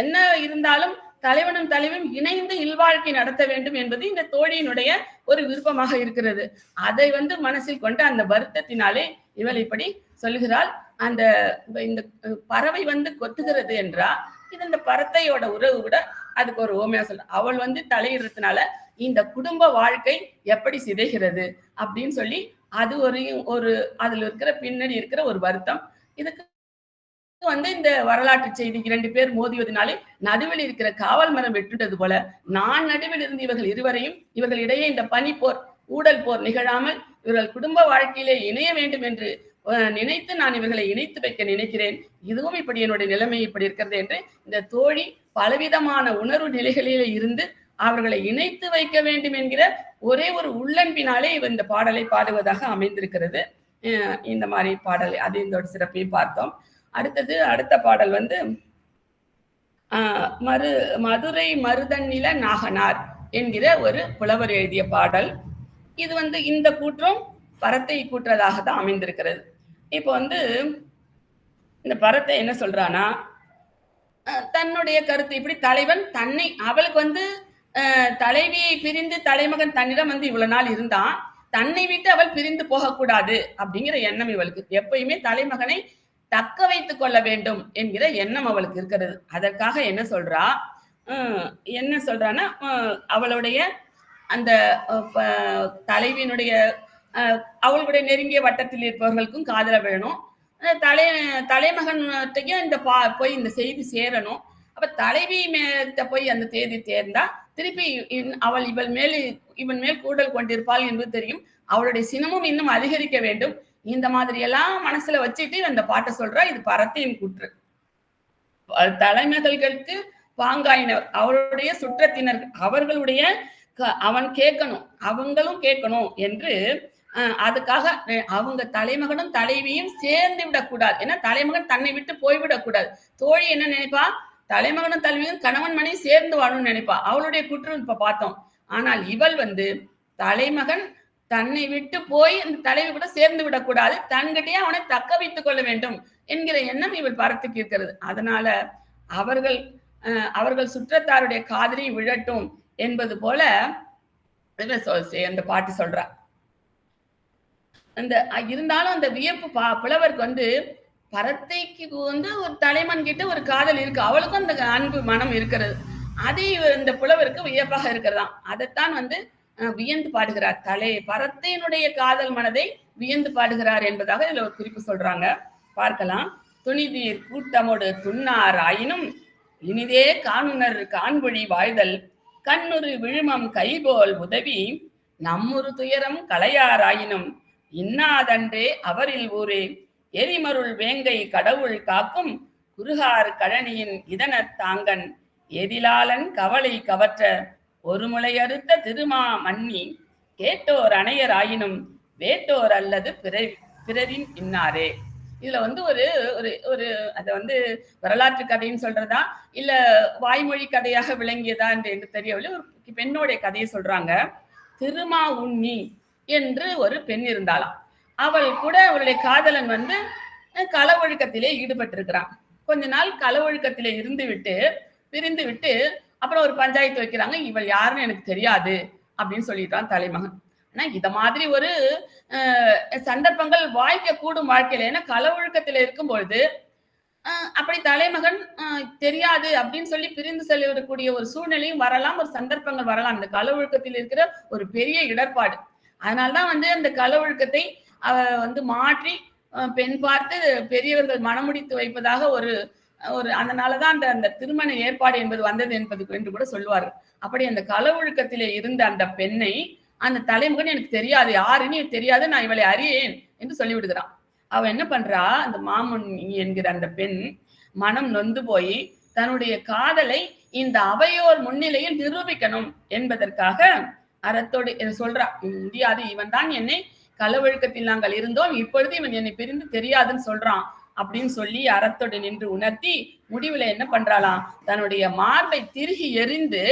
என்ன இருந்தாலும் தலைவனும் தலைவனும் இணைந்து இல்வாழ்க்கை நடத்த வேண்டும் என்பது இந்த தோழியினுடைய ஒரு விருப்பமாக இருக்கிறது. அதை வந்து மனசில் கொண்டு அந்த வருத்தத்தினாலே இவள் இப்படி சொல்லுகிறாள். அந்த இந்த பறவை வந்து கொத்துகிறது என்றா, இது இந்த பறத்தையோட உறவு கூட அதுக்கு ஒரு ஓமையா சொல்ற. அவள் வந்து தலையிடுறதுனால இந்த குடும்ப வாழ்க்கை எப்படி சிதைகிறது அப்படின்னு சொல்லி அது ஒரு அதுல இருக்கிற பின்னாடி இருக்கிற ஒரு வருத்தம். இதுக்கு வந்து இந்த வரலாற்று செய்திக்கு 2 பேர் மோதிவதனாலே நடுவில் இருக்கிற காவல் மரம் வெட்டுட்டது போல நான் நடுவில் இருந்து இவர்கள் இருவரையும் இவர்களிடையே இந்த பனி போர் ஊடல் போர் நிகழாமல் இவர்கள் குடும்ப வாழ்க்கையிலே இணைய வேண்டும் என்று நினைத்து நான் இவர்களை இணைத்து வைக்க நினைக்கிறேன். இதுவும் இப்படி என்னுடைய நிலைமை இப்படி இருக்கிறது என்று இந்த தோழி பலவிதமான உணர்வு நிலைகளிலே இருந்து அவர்களை இணைத்து வைக்க வேண்டும் என்கிற ஒரே ஒரு உள்ளன்பினாலே இவர் இந்த பாடலை பாடுவதாக அமைந்திருக்கிறது. இந்த மாதிரி பாடலை அது இந்த சிறப்பையும் பார்த்தோம். அடுத்த பாடல் வந்து மதுரை மருதநில நாகனார் என்கிற ஒரு புலவர் எழுதிய பாடல். இது வந்து இந்த கூற்றும் பரத்தை கூற்றதாக தான் அமைந்திருக்கிறது. இப்போ வந்து இந்த பரத்தை என்ன சொல்றானா, தன்னுடைய கருத்து இப்படி தலைவன் தன்னை அவளுக்கு வந்து தலைவியை பிரிந்து தலைமகன் தன்னிடம் வந்து இவ்வளவு நாள் இருந்தான், தன்னை விட்டு அவள் பிரிந்து போகக்கூடாது அப்படிங்கிற எண்ணம் இவளுக்கு. எப்பயுமே தலைமகனை தக்க வைத்துக் கொள்ள வேண்டும் என்கிற எண்ணம் அவளுக்கு இருக்கிறது. அதற்காக என்ன சொல்றான்னா அவளுடைய அந்த தலைவியினுடைய அவளுடைய நெருங்கிய வட்டத்தில் இருப்பவர்களுக்கும் காதல விழணும், தலைமகன்கிட்டையும் இந்த போய் இந்த செய்தி சேரணும். அப்ப தலைவி போய் அந்த தேதி தேர்ந்தா திருப்பி அவள் இவன் மேல் கூடல் கொண்டிருப்பாள் என்பது தெரியும். அவளுடைய சினமும் இன்னும் அதிகரிக்க வேண்டும். இந்த மாதிரி எல்லாம் மனசுல வச்சுட்டு அந்த பாட்டை சொல்றா. இது பரத்தையின் கூற்று. தலைமகள்களுக்கு பாங்காயினர் அவருடைய சுற்றத்தினர் அவர்களுடைய அவன் கேட்கணும் அவங்களும் கேட்கணும் என்று அதுக்காக அவங்க தலைமகனும் தலைவியும் சேர்ந்து விடக்கூடாது. ஏன்னா தலைமகன் தன்னை விட்டு போய்விடக்கூடாது. தோழி என்ன நினைப்பா, தலைமகனும் தலைவியும் கணவன் மனைவி சேர்ந்து வாழணும்னு நினைப்பா. அவளுடைய குற்றம் இப்ப பார்த்தோம். ஆனால் இவள் வந்து தலைமகன் தன்னை விட்டு போய் அந்த தலைவி கூட சேர்ந்து விடக்கூடாது, தன்கிட்டயே அவனை தக்க வைத்துக் கொள்ள வேண்டும் என்கிற எண்ணம் இவள் பரத்துக்கு இருக்கிறது. அதனால அவர்கள் சுற்றத்தாருடைய காதலி விழட்டும் என்பது போல அந்த பாட்டு சொல்றா. அந்த இருந்தாலும் அந்த வியப்பு புலவருக்கு வந்து பரத்தைக்கு வந்து ஒரு தலைமன் கிட்ட ஒரு காதல் இருக்கு, அவளுக்கும் அந்த அன்பு மனம் இருக்கிறது. அது இந்த புலவருக்கு வியப்பாக இருக்கிறதாம். அதைத்தான் வந்து வியந்து பாடுகிறார். பரத்தையினுடைய காதல் மனதை வியந்து பாடுகிறார் என்பதாக இதுல ஒரு குறிப்பு சொல்றாங்க. பார்க்கலாம். துணிதீர் கூட்டமோடு துண்ணார் ஆயினும் இனிதே காணுனர் காண்பொழி வாழ்தல் கண்ணுறு விழுமம் கைபோல் உதவி நம்மொரு துயரம் களையாராயினும் இன்னாதன்றே அவரில் ஊரே எரிமருள் வேங்கை கடவுள் காக்கும் குருகார் கழனியின் இதனத் தாங்கன் எதிலாளன் கவலை கவற்ற ஒரு முளையறுத்த திருமா மன்னி கேட்டோர் அணையர் ஆயினும் வேட்டோர் அல்லது பிறரின் இன்னாரே. இதுல வந்து ஒரு ஒரு ஒரு அத வந்து வரலாற்று கதைன்னு சொல்றதா இல்ல வாய்மொழி கதையாக விளங்கியதா என்று எனக்கு தெரியவில்லை. ஒரு பெண்ணோடைய கதையை சொல்றாங்க. திருமா உண்ணி என்று ஒரு பெண் இருந்தாளாம். அவள் கூட அவளுடைய காதலன் வந்து கள ஒழுக்கத்திலே ஈடுபட்டிருக்கிறான். கொஞ்ச நாள் கள ஒழுக்கத்திலே பிரிந்து விட்டு அப்புறம் ஒரு பஞ்சாயத்து வைக்கிறாங்க. இவள் யாருன்னு எனக்கு தெரியாது அப்படின்னு சொல்லிட்டான் தலைமகன். ஆனா இத மாதிரி ஒரு சந்தர்ப்பங்கள் வாய்க்க கூடும் வாழ்க்கையில. ஏன்னா கள ஒழுக்கத்தில இருக்கும் பொழுது அப்படி தலைமகன் தெரியாது அப்படின்னு சொல்லி பிரிந்து செல்லக்கூடிய ஒரு சூழ்நிலையும் வரலாம், ஒரு சந்தர்ப்பங்கள் வரலாம். இந்த கள ஒழுக்கத்தில் இருக்கிற ஒரு பெரிய இடர்பாடு. அதனால்தான் வந்து அந்த கள ஒழுக்கத்தை வந்து மாற்றி பெண் பார்த்து பெரியவர்கள் மனமுடித்து வைப்பதாக ஒரு ஒரு அதனாலதான் அந்த திருமண ஏற்பாடு என்பது வந்தது என்று கூட சொல்லுவார்கள். அப்படி அந்த கள ஒழுக்கத்திலே இருந்த அந்த பெண்ணை அந்த தலைமகன் எனக்கு தெரியாது, யாருன்னு தெரியாது, நான் இவளை அறியேன் என்று சொல்லிவிடுகிறான். அவ என்ன பண்றா, அந்த மாமுனி என்கிற அந்த பெண் மனம் நொந்து போய் தன்னுடைய காதலை இந்த அவையோர் முன்னிலையில் நிரூபிக்கணும் என்பதற்காக அறத்தோடு சொல்றா, முடியாது, இவன் தான் என்னை களவொழுக்கத்தில் நாங்கள் இருந்தோம், இப்பொழுது இவன் என்னை பிரிந்து தெரியாதுன்னு சொல்றான் அப்படின்னு சொல்லி அறத்தோடு நின்று உணர்த்தி முடிவுல என்ன பண்றாளாம், தன்னுடைய மார்பை திருகி எறிந்து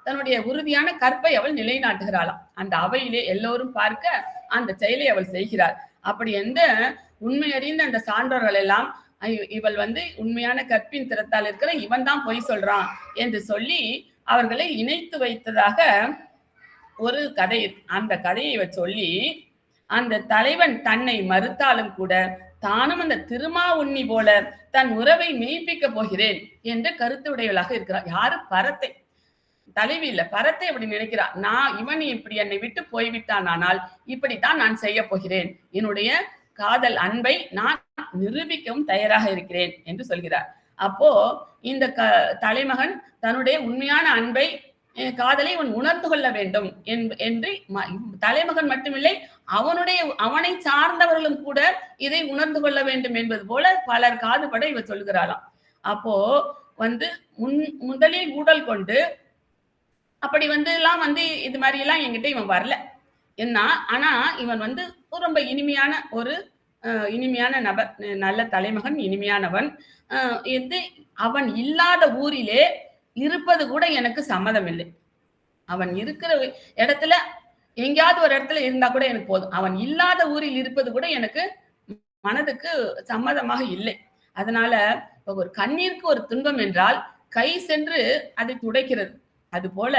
தன்னுடைய உறுதியான கற்பை அவள் நிலைநாட்டுகிறாளாம். அந்த அவையிலே எல்லோரும் பார்க்க அந்த செயலை அவள் செய்கிறாள். அப்படி எந்த உண்மை அறிந்த அந்த சான்றோர்கள் எல்லாம் இவள் வந்து உண்மையான கற்பின் திறத்தால் இருக்கிற இவன் தான் பொய் சொல்றான் என்று சொல்லி அவர்களை இணைத்து வைத்ததாக ஒரு கதை. அந்த கதையை இவ சொல்லி அந்த தலைவன் தன்னை மறுத்தாலும் கூட தானும் அந்த திருமா உண்ணி போல தன் உறவை மெய்ப்பிக்க போகிறேன் என்று கருத்து உடையவளாக இருக்கிறார். யாரு? பரத்தை. தலைவி இல்ல, பரத்தை அப்படி நினைக்கிறார். இவன் இப்படி என்னை விட்டு போய்விட்டான், ஆனால் இப்படித்தான் நான் செய்ய போகிறேன், என்னுடைய காதல் அன்பை நான் நிரூபிக்கவும் தயாராக இருக்கிறேன் என்று சொல்கிறார். அப்போ இந்த தலைமகன் தன்னுடைய உண்மையான அன்பை காதலை அவன் உணர்ந்து கொள்ள வேண்டும் என்று தலைமகன் மட்டுமில்லை, அவனை சார்ந்தவர்களும் கூட இதை உணர்ந்து கொள்ள வேண்டும் என்பது போல பலர் காதுபட இவ சொல்கிறாளாம். அப்போ வந்து முதலில் ஊடல் கொண்டு அப்படி வந்து எல்லாம் வந்து இது மாதிரி எல்லாம் என்கிட்ட இவன் வரல என்ன. ஆனா இவன் வந்து ரொம்ப இனிமையான நபர், நல்ல தலைமகன், இனிமையானவன். அவன் இல்லாத ஊரிலே இருப்பது கூட எனக்கு சம்மதம் இல்லை. அவன் இருக்கிற இடத்துல எங்கேயாவது ஒரு இடத்துல இருந்தா கூட எனக்கு போதும். அவன் இல்லாத ஊரில் இருப்பது கூட எனக்கு மனதுக்கு சம்மதமாக இல்லை. அதனால ஒரு கண்ணீருக்கு ஒரு துன்பம் என்றால் கை சென்று அதை துடைக்கிறது. அது போல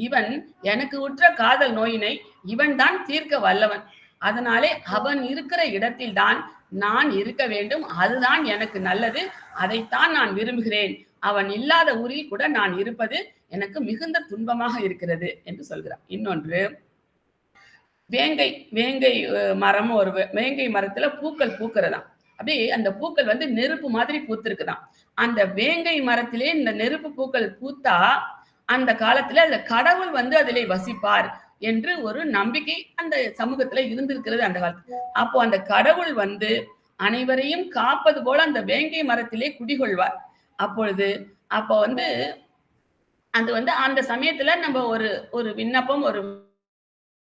இவன் எனக்கு உற்ற காதல் நோயினை இவன் தான் தீர்க்க வல்லவன். அதனாலே அவன் இருக்கிற இடத்தில் தான் நான் இருக்க வேண்டும், அதுதான் எனக்கு நல்லது, அதைத்தான் நான் விரும்புகிறேன். அவன் இல்லாத ஊரில் கூட நான் இருப்பது எனக்கு மிகுந்த துன்பமாக இருக்கிறது என்று சொல்கிறான். இன்னொன்று, வேங்கை மரம், ஒரு வேங்கை மரத்துல பூக்கள் பூக்கிறதாம். அப்படியே அந்த பூக்கள் வந்து நெருப்பு மாதிரி பூத்திருக்குதான். அந்த வேங்கை மரத்திலே இந்த நெருப்பு பூக்கள் பூத்தா அந்த காலத்துல அந்த கடவுள் வந்து அதிலே வசிப்பார் என்று ஒரு நம்பிக்கை அந்த சமூகத்துல இருந்திருக்கிறது அந்த காலத்துல. அப்போ அந்த கடவுள் வந்து அனைவரையும் காப்பது போல அந்த வேங்கை மரத்திலே குடிகொள்வார். அப்போ வந்து அது வந்து அந்த சமயத்துல நம்ம ஒரு விண்ணப்பம், ஒரு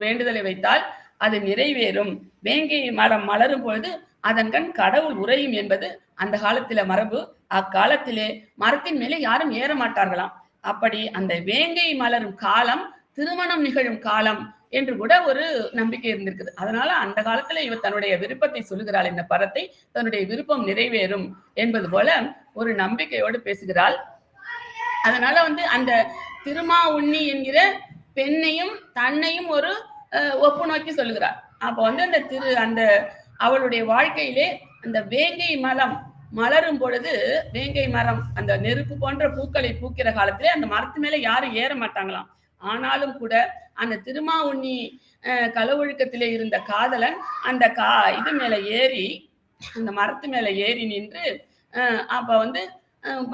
வேண்டுதலை வைத்தால் அது நிறைவேறும். வேங்கை மரம் மலரும் பொழுது அதன் கண் கடவுள் உறையும் என்பது அந்த காலத்தில மரபு. அக்காலத்திலே மரத்தின் மேலே யாரும் ஏற மாட்டார்களாம். அப்படி அந்த வேங்கை மலரும் காலம் திருமணம் நிகழும் காலம் என்று கூட ஒரு நம்பிக்கை இருந்திருக்குது. அதனால அந்த காலத்துல இவர் தன்னுடைய விருப்பத்தை சொல்லுகிறாள். இந்த பரத்தை தன்னுடைய விருப்பம் நிறைவேறும் என்பது போல ஒரு நம்பிக்கையோடு பேசுகிறாள். அதனால வந்து அந்த திருமா உண்ணி என்கிற பெண்ணையும் தன்னையும் ஒரு ஒப்பு நோக்கி சொல்லுகிறார். அப்ப வந்து அந்த அவளுடைய வாழ்க்கையிலே அந்த வேங்கை மரம் மலரும் பொழுது, வேங்கை மரம் அந்த நெருப்பு போன்ற பூக்களை பூக்கிற காலத்திலே அந்த மரத்து மேல யாரும் ஏற மாட்டாங்களாம். ஆனாலும் கூட அந்த திருமா உண்ணி களவொழுக்கத்திலே இருந்த காதலன் அந்த இது மேல ஏறி, அந்த மரத்து மேல ஏறி நின்று அப்ப வந்து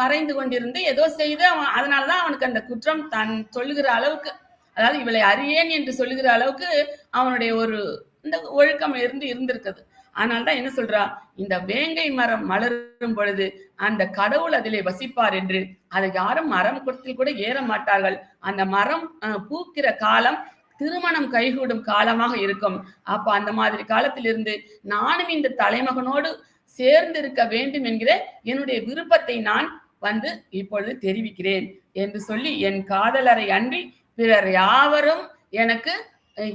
மறைந்து கொண்டிருந்து ஏதோ செய்து அதனாலதான் அவனுக்கு அந்த குற்றம் தான் சொல்லுகிற அளவுக்கு, அதாவது இவளை அறியேன் என்று சொல்லுகிற அளவுக்கு அவனுடைய ஒரு இந்த ஒழுக்கம் இருந்திருக்குது. ஆனால்தான் என்ன சொல்றா, இந்த வேங்கை மரம் மலரும் பொழுது அந்த கடவுள் அதிலே வசிப்பார் என்று. அதை யாரும் மரம் குடத்தில் கூட ஏற மாட்டார்கள். அந்த மரம் பூக்கிற காலம் திருமணம் கைகூடும் காலமாக இருக்கும். அப்ப அந்த மாதிரி காலத்திலிருந்து நானும் இந்த தலைமகனோடு சேர்ந்திருக்க வேண்டும் என்கிற என்னுடைய விருப்பத்தை நான் வந்து இப்பொழுது தெரிவிக்கிறேன் என்று சொல்லி, என் காதலரை அன்றி பிறர் யாவரும் எனக்கு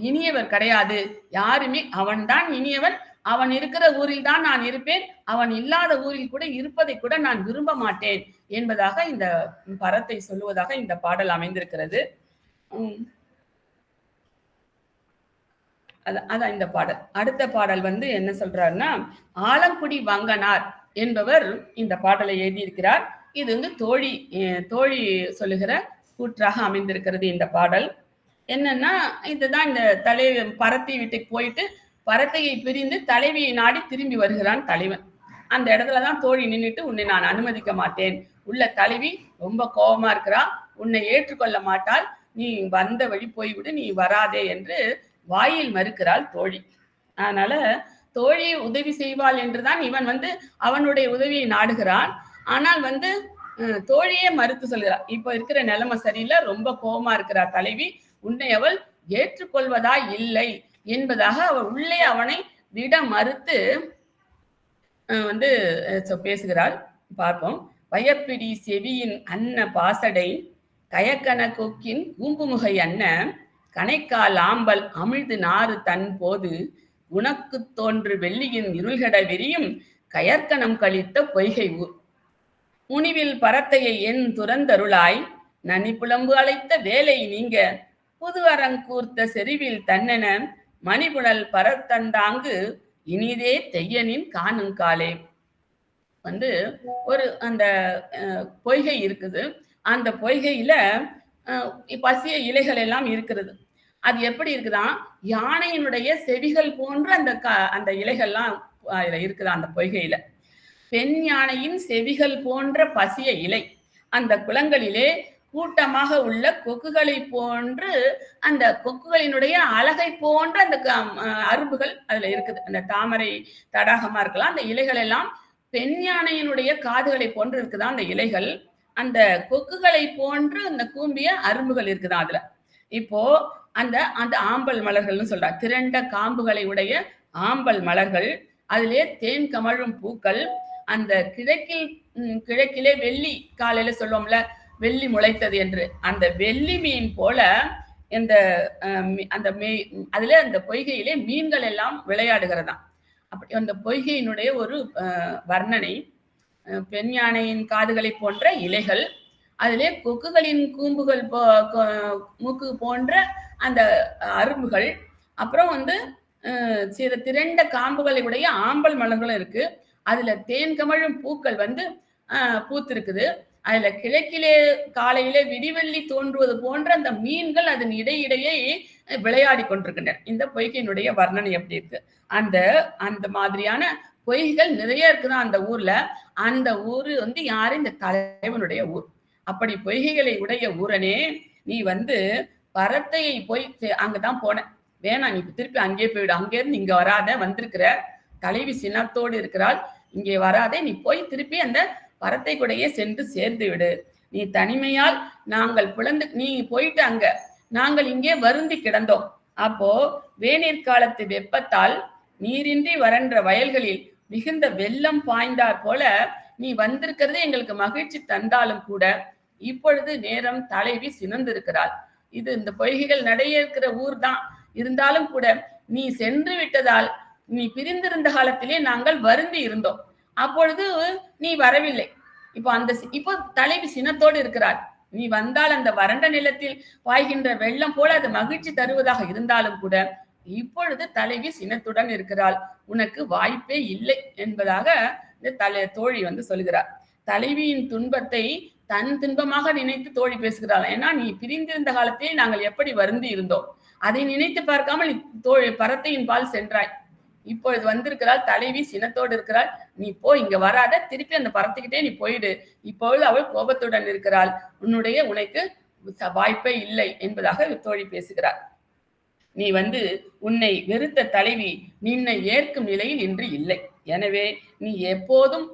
இனியவர் கிடையாது, யாருமே அவன்தான் இனியவன், அவன் இருக்கிற ஊரில் தான் நான் இருப்பேன், அவன் இல்லாத ஊரில் கூட இருப்பதை கூட நான் விரும்ப மாட்டேன் என்பதாக இந்த பரத்தை சொல்லுவதாக இந்த பாடல் அமைந்திருக்கிறது. அதான் இந்த பாடல். அடுத்த பாடல் வந்து என்ன சொல்றாருன்னா, ஆலங்குடி வங்கனார் என்பவர் இந்த பாடலை எழுதியிருக்கிறார். இது வந்து தோழி சொல்லுகிற கூற்றாக அமைந்திருக்கிறது இந்த பாடல். என்னன்னா, இதுதான் இந்த பரத்தை வீட்டுக்கு போயிட்டு பரத்தையை பிரிந்து தலைவியை நாடி திரும்பி வருகிறான் தலைவன். அந்த இடத்துலதான் தோழி நின்றுட்டு, உன்னை நான் அனுமதிக்க மாட்டேன், உள்ள தலைவி ரொம்ப கோபமா இருக்கிறா, உன்னை ஏற்றுக்கொள்ள மாட்டாள், நீ வந்த வழி போய்விடு, நீ வராதே என்று வாயில் மறுக்கிறாள் தோழி. அதனால தோழி உதவி செய்வாள் என்றுதான் இவன் வந்து அவனுடைய உதவியை நாடுகிறான். ஆனால் வந்து தோழியே மறுத்து சொல்கிறார். இப்ப இருக்கிற நிலைமை சரியில்லை, ரொம்ப கோபமா இருக்கிறார் தலைவி, உன்னை அவள் ஏற்றுக்கொள்வதா இல்லை என்பதாக அவள் உள்ளே அவனை விட மறுத்து வந்து பேசுகிறாள். பார்ப்போம். வயப்பிடி செவியின் அன்ன பாசடை கயக்கன கொக்கின் கூம்புமுகை அன்ன கணைக்கால் ஆம்பல் அமிழ்து நாறு தன் போது உனக்கு தோன்று வெள்ளியின் இருள்கட விரியும் கயற்கணம் கழித்த பொய்கை ஊர் முனிவில் பரத்தையை என் துறந்தருளாய் நனி புலம்பு அழைத்த வேலை நீங்க புது அரங்கூர்த்த செறிவில் தன்னென மணிபுணல் பரத்தந்தாங்கு இனிதே தெய்யனின் காணும் காலே. வந்து ஒரு அந்த பொய்கை இருக்குது. அந்த பொய்கையில பசிய இலைகள் எல்லாம் இருக்கிறது. அது எப்படி இருக்குதான், யானையினுடைய செவிகள் போன்ற அந்த இலைகள்லாம் இருக்குதா அந்த பொய்கையில. பெண் யானையின் செவிகள் போன்ற பசிய இலை அந்த குளங்களிலே கூட்டமாக உள்ள கொக்குகளை போன்று, அந்த கொக்குகளினுடைய அழகை போன்ற அந்த அரும்புகள் அதுல இருக்குது. அந்த தாமரை தடாகமா இருக்கலாம். அந்த இலைகள் எல்லாம் பெண் யானையினுடைய காதுகளை போன்று இருக்குதான் அந்த இலைகள். அந்த கொக்குகளை போன்று அந்த கூம்பிய அரும்புகள் இருக்குதான் அதுல. இப்போ அந்த ஆம்பல் மலர்கள்னு சொல்றா, திரண்ட காம்புகளை உடைய ஆம்பல் மலர்கள், அதிலே தேன் கமழும் பூக்கள், அந்த கிழக்கிலே வெள்ளி, காலையில சொல்லுவோம்ல வெள்ளி முளைத்தது என்று, அந்த வெள்ளி மீன் போல அதுல அந்த பொய்கையிலே மீன்கள் எல்லாம் விளையாடுகிறதாம். அப்படி அந்த பொய்கையினுடைய ஒரு வர்ணனை. பெண் யானையின் காதுகளை போன்ற இலைகள், அதிலே கொக்குகளின் கூம்புகள் மூக்கு போன்ற அந்த அரும்புகள், அப்புறம் வந்து சில திரண்ட காம்புகளை உடைய ஆம்பல் மலர்களும் இருக்கு. அதுல தேன் கமழும் பூக்கள் வந்து பூத்திருக்குது. அதுல கிழக்கிலே காலையிலே விடிவெள்ளி தோன்றுவது போன்ற அந்த மீன்கள் அதன் இடையிடையே விளையாடி கொண்டிருக்கின்றன. இந்த பொய்கையினுடைய வர்ணனை எப்படி இருக்கு. அந்த மாதிரியான பொய்கள் நிறைய இருக்குதான் அந்த ஊர்ல. அந்த ஊரு வந்து யாரு, இந்த தலைவனுடைய ஊர். அப்படி பொய்கைகளை உடைய ஊரனே, நீ வந்து பரத்தையை போய் அங்கதான் போன, வேணாம் நீ திருப்பி அங்கே போயிடு, அங்கே இருந்து இங்க வராத, வந்திருக்கிற தலைவி சினத்தோடு இருக்கிறாள், இங்கே வராதே, நீ போய் திருப்பி அந்த பரத்தை கூடையே சென்று சேர்ந்து விடு. நீ தனிமையால் நாங்கள் நீ போயிட்டு அங்க நாங்கள் இங்கே வருந்தி கிடந்தோம். அப்போ வேநீர் காலத்து வெப்பத்தால் நீரின்றி வறன்ற வயல்களில் மிகுந்த வெள்ளம் பாய்ந்தார் போல நீ வந்திருக்கிறது எங்களுக்கு மகிழ்ச்சி தந்தாலும் கூட இப்பொழுது நேரம் தலைவி சினந்திருக்கிறாள். இது இந்த பொய்கைகள் நடைய இருக்கிற ஊர் தான் இருந்தாலும் கூட நீ சென்று விட்டதால், நீ பிரிந்திருந்த காலத்திலே நாங்கள் வருந்தி இருந்தோம், அப்பொழுது நீ வரவில்லை. இப்போ தலைவி சினத்தோடு இருக்கிறாள். நீ வந்தால் அந்த வறண்ட நிலத்தில் பாய்கின்ற வெள்ளம் போல அது மகிழ்ச்சி தருவதாக இருந்தாலும் கூட இப்பொழுது தலைவி சினத்துடன் இருக்கிறாள், உனக்கு வாய்ப்பே இல்லை என்பதாக இந்த தோழி வந்து சொல்கிறார். தலைவியின் துன்பத்தை தன் துன்பமாக நினைத்து தோழி பேசுகிறாள். ஏன்னா நீ பிரிந்திருந்த காலத்திலே நாங்கள் எப்படி வருந்தி இருந்தோம், அதை நினைத்து பார்க்காமல் பரத்தையின் பால் சென்றாய். இப்பொழுது வந்திருக்கிறாள், தலைவி சினத்தோடு இருக்கிறாள், நீ போ, இங்க வராத, திருப்பி அந்த பரத்துக்கிட்டே நீ போயிடு. இப்பொழுது அவள் கோபத்துடன் இருக்கிறாள், உனக்கு வாய்ப்பே இல்லை என்பதாக தோழி பேசுகிறார். நீ வந்து உன்னை வெறுத்த தலைவி நின்னை ஏற்கும் நிலையில் இன்று இல்லை. எனவே நீ எப்போதும்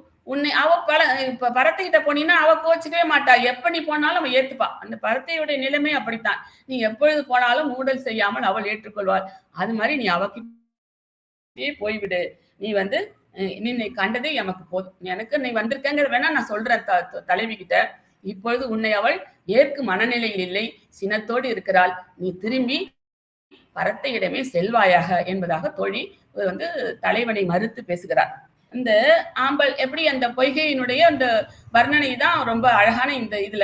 பரத்தைகிட்ட போனீங்கன்னா அவ கோச்சிக்கவே மாட்டா, எப்ப நீ போனாலும் அவன் ஏத்துப்பா. அந்த பரத்தையுடைய நிலைமை அப்படித்தான். நீ எப்பொழுது போனாலும் ஊடல் செய்யாமல் அவள் ஏற்றுக்கொள்வாள். அது மாதிரி நீ அவகிட்டே போய்விடு. நீ வந்து நின்னை கண்டதே எமக்கு போதும். எனக்கு நீ வந்திருக்கங்கிற வேணா நான் சொல்றேன் தலைவி கிட்ட. இப்பொழுது உன்னை அவள் ஏற்கும் மனநிலையில் இல்லை, சினத்தோடு இருக்கிறாள். நீ திரும்பி பரத்தையிடமே செல்வாயாக என்பதாக தோழி தலைவனை மறுத்து பேசுகிறார். இந்த ஆம்பல் எப்படி அந்த பொய்கையினுடைய அந்த வர்ணனை தான் ரொம்ப அழகான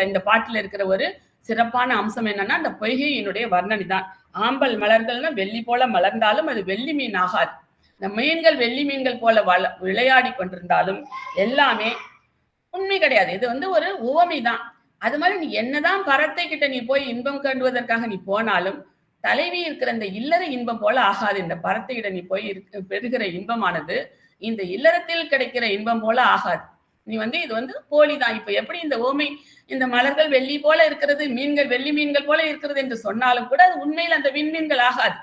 இந்த பாட்டுல இருக்கிற ஒரு சிறப்பான அம்சம் என்னன்னா, அந்த பொய்கையினுடைய வர்ணனை தான். ஆம்பல் மலர்கள்னா வெள்ளி போல மலர்ந்தாலும் அது வெள்ளி மீன் ஆகாது. இந்த மீன்கள் வெள்ளி மீன்கள் போல விளையாடி கொண்டிருந்தாலும் எல்லாமே உண்மை கிடையாது. இது ஒரு உவமை தான். அது மாதிரி நீ என்னதான் பரத்தை கிட்ட நீ போய் இன்பம் கண்டுவதற்காக நீ போனாலும் தலைவி இருக்கிற இந்த இல்லற இன்பம் போல ஆகாது. இந்த பரத்தையிட நீ போய் பெறுகிற இன்பமானது இந்த இல்லறத்தில் கிடைக்கிற இன்பம் போல ஆகாது. நீ இது போலிதான். இப்ப எப்படி இந்த ஓமை இந்த மலர்கள் வெள்ளி போல இருக்கிறது, மீன்கள் வெள்ளி மீன்கள் போல இருக்கிறது என்று சொன்னாலும் கூட அது உண்மையில் அந்த விண்மீன்கள் ஆகாது.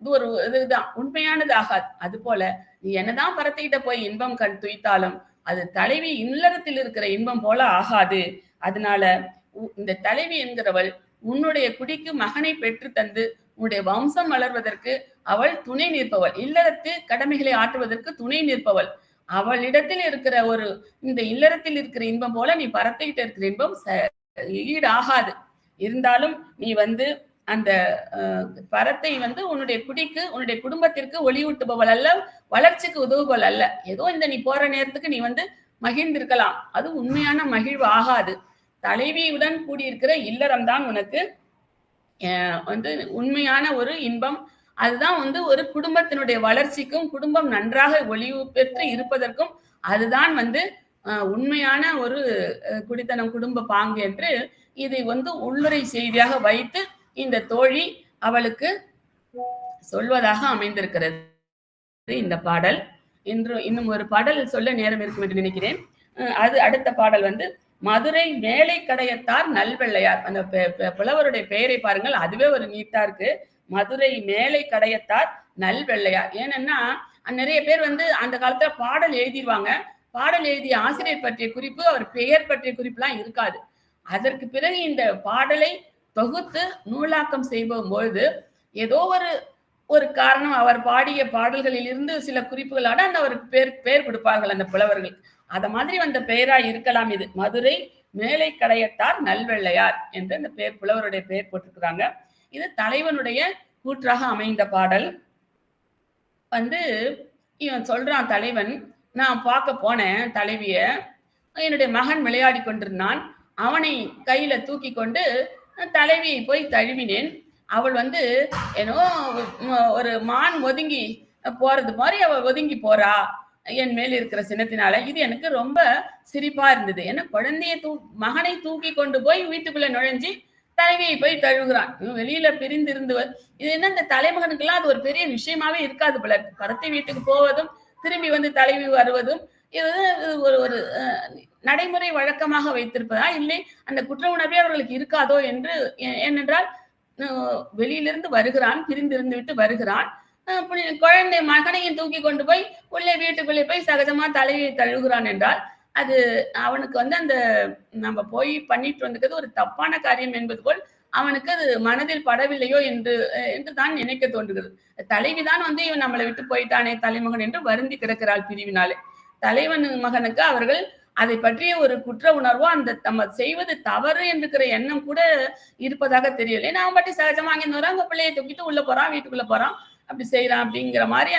இது ஒரு இதுதான், உண்மையானது ஆகாது. அது போல நீ என்னதான் பரத்தையிட்ட போய் இன்பம் கண் துய்த்தாலும் அது தலைவி இல்லறத்தில் இருக்கிற இன்பம் போல ஆகாது. அதனால இந்த தலைவி என்கிறவள் உன்னுடைய குடிக்கு மகனை பெற்று தந்து உன்னுடைய வம்சம் வளர்வதற்கு அவள் துணை நிற்பவள். இல்லறத்து கடமைகளை ஆற்றுவதற்கு துணை நிற்பவள். அவளிடத்தில் இருக்கிற இந்த இல்லறத்தில் இருக்கிற இன்பம் போல நீ பரத்தையிட்ட இருக்கிற இன்பம் ஈடாகாது. இருந்தாலும் நீ அந்த பரத்தை உன்னுடைய குடிக்கு உன்னுடைய குடும்பத்திற்கு ஒளியூட்டுபவள் அல்ல, வளர்ச்சிக்கு உதவுபவள் அல்ல. ஏதோ நீ போற நேரத்துக்கு நீ மகிழ்ந்திருக்கலாம், அது உண்மையான மகிழ்வு ஆகாது. தலைவியுடன் கூடியிருக்கிற இல்லறம் தான் உனக்கு உண்மையான ஒரு இன்பம். அதுதான் ஒரு குடும்பத்தினுடைய வளர்ச்சிக்கும் குடும்பம் நன்றாக ஒளிவு பெற்று இருப்பதற்கும் அதுதான் உண்மையான ஒரு குடித்தனம் குடும்ப பாங்கு என்று இதை உள்ளுரை செய்தியாக வைத்து இந்த தோழி அவளுக்கு சொல்வதாக அமைந்திருக்கிறது இந்த பாடல். இன்னும் ஒரு பாடல் சொல்ல நேரம் இருக்கும் என்று நினைக்கிறேன். அது அடுத்த பாடல் மதுரை மேலை கடையத்தார் நல்வெள்ளையார். அந்த புலவருடைய பெயரை பாருங்கள், அதுவே ஒரு நீட்டா இருக்கு. மதுரை மேலை கடையத்தார் நல்வெள்ளையார். ஏன்னா நிறைய பேர் அந்த காலத்துல பாடல் எழுதிடுவாங்க. பாடல் எழுதிய ஆசிரியர் பற்றிய குறிப்பு, அவர் பெயர் பற்றிய குறிப்புலாம் இருக்காது. அதற்கு பிறகு இந்த பாடலை தொகுத்து நூலாக்கம் செய்யும் பொழுது ஏதோ ஒரு காரணம், அவர் பாடிய பாடல்களில் இருந்து சில குறிப்புகளோட அவருக்கு பெயர் கொடுப்பார்கள் அந்த புலவர்கள். அத மாதிரி வந்த பெயரா இருக்கலாம் இது. மதுரை மேலை கடையத்தார் நல்வெள்ளையார் என்று அந்த புலவருடைய பெயர் போட்டிருக்கிறாங்க. இது தலைவனுடைய கூற்றாக அமைந்த பாடல். இவன் சொல்றான் தலைவன், நான் பார்க்க போனேன் தலைவிய, என்னுடைய மகன் விளையாடி கொண்டிருந்தான். அவனை கையில தூக்கி கொண்டு தலைவியை போய் தழுவினேன். அவள் ஏனோ ஒரு மான் ஒதுங்கி போறது மாதிரி அவள் ஒதுங்கி போறா என் மேல் இருக்கிற சினத்தினால. இது எனக்கு ரொம்ப சிரிப்பா இருந்தது. ஏன்னா குழந்தைய மகனை தூக்கி கொண்டு போய் வீட்டுக்குள்ள நுழைஞ்சி தலைவியை போய் தழுவுகிறான். வெளியில பிரிந்து இருந்தவர். இது என்ன, இந்த தலைமகனுக்கு எல்லாம் அது ஒரு பெரிய விஷயமாவே இருக்காது போல. பரத்தை வீட்டுக்கு போவதும் திரும்பி தலைவி வருவதும் இது ஒரு நடைமுறை வழக்கமாக வைத்திருப்பதா, இல்லை அந்த குற்ற உணர்வே அவர்களுக்கு இருக்காதோ என்று. ஏனென்றால் வெளியிலிருந்து வருகிறான், பிரிந்திருந்து விட்டு வருகிறான், குழந்தை மகனையும் தூக்கி கொண்டு போய் உள்ளே வீட்டுக்குள்ளே போய் சகஜமா தலைவியை தழுவுகிறான் என்றால் அது அவனுக்கு அந்த நம்ம போய் பண்ணிட்டு வந்துக்கிறது ஒரு தப்பான காரியம் என்பது போல் அவனுக்கு அது மனதில் படவில்லையோ என்று தான் நினைக்க தோன்றுகிறது. தலைவிதான் இவன் நம்மளை விட்டு போயிட்டானே தலைமகன் என்று வருந்தி கிடக்கிறாள் பிரிவினாலே. தலைவன் மகனுக்கு அவர்கள் அதை பற்றிய ஒரு குற்ற உணர்வோ அந்த நம்ம செய்வது தவறு என்கிற எண்ணம் கூட இருப்பதாக தெரியல. நான் பற்றி சகஜமா அங்கே வரான், அவங்க பிள்ளையை தூக்கிட்டு உள்ள போறான், வீட்டுக்குள்ள போறான், அப்படி செய்யறான் அப்படிங்கிற மாதிரி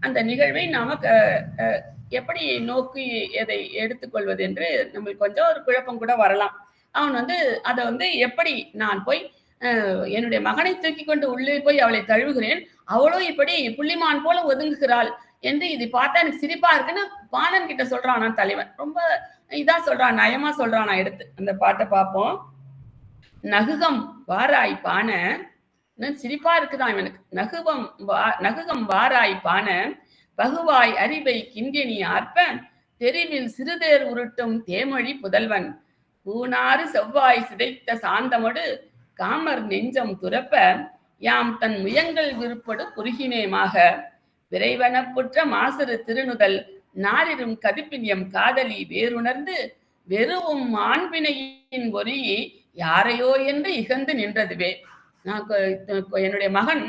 அந்த நிகழ்வை நாம எப்படி நோக்கி எதை எடுத்துக்கொள்வது என்று நம்மளுக்கு கொஞ்சம் ஒரு குழப்பம் கூட வரலாம். அவன் அதை எப்படி நான் போய் என்னுடைய மகனை தூக்கி கொண்டு உள்ளே போய் அவளை தழுவுகிறேன், அவளோ இப்படி புள்ளிமான் போல ஒதுங்குகிறாள் என்று இதை பார்த்தா எனக்கு சிரிப்பா இருக்குன்னு பாணன் கிட்ட சொல்றானா தலைவன். ரொம்ப இதா சொல்றான், நயமா சொல்றான். நான் எடுத்து அந்த பாட்டை பார்ப்போம். நகுகம் வாராய் பான, சிரிப்பா இருக்குதான் இவனுக்கு. நகுகம் வாராய் பான பகுவாய் அறிவை கிண்கிணி ஆர்ப்ப தெருவில் சிறுதேர் உருட்டும் தேமொழி புதல்வன் பூனாறு செவ்வாய் சிதைத்த சாந்தமொடு காமர் நெஞ்சம் துறப்ப யாம் தன் முயங்கள் விருப்படு குறுகினேமாக விரைவன புற்ற மாசரு திருநுதல் நாரிரும் கதிப்பினியம் காதலி வேறுணர்ந்து வெறுவும் ஆண்பினையின் ஒரி யாரையோ என்று இகந்து நின்றதுவே. என்னுடைய மகன்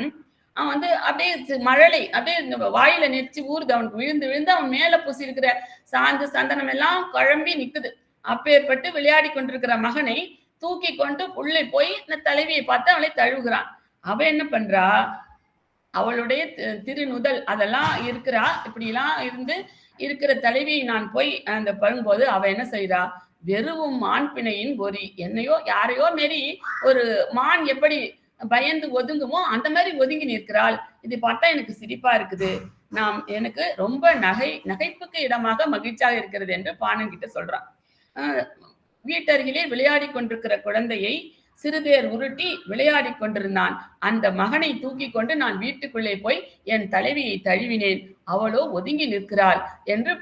அவன் வந்து அப்படியே மழலை அப்படியே வாயில நெச்சு ஊறுது, அவனுக்கு விழுந்து விழுந்து அவன் மேல பூசி இருக்கிற சாந்து சந்தனம் எல்லாம் குழம்பி நிக்குது. அப்பேற்பட்டு விளையாடி கொண்டிருக்கிற மகனை தூக்கி கொண்டு உள்ளே போய் இந்த தலைவியை பார்த்து அவளை தழுவுகிறான். அவ என்ன பண்றா, அவளுடைய திருநுதல் அதெல்லாம் இருக்கிறா, இப்படி எல்லாம் இருந்து இருக்கிற தலைவியை நான் போய் அந்த பரும்போது அவ என்ன செய்றா, வெறுவும் மான் பிணையின் பொறி, என்னையோ யாரையோ மாரி ஒரு மான் எப்படி பயந்து ஒதுங்குமோ அந்த மாதிரி ஒதுங்கி நிற்கிறாள். இதை பார்த்தா எனக்கு சிரிப்பா இருக்குது. எனக்கு ரொம்ப நகைப்புக்கு இடமாக மகிழ்ச்சியாக இருக்கிறது என்று பாணன் கிட்ட சொல்றான். வீட்டருகிலே விளையாடி கொண்டிருக்கிற குழந்தையை சிறுதேர் உருட்டி விளையாடி கொண்டிருந்தான். அந்த மகனை தூக்கி கொண்டு நான் வீட்டுக்குள்ளே போய் என் தலைவியை தழுவினேன், அவளோ ஒதுங்கி நிற்கிறாள் என்று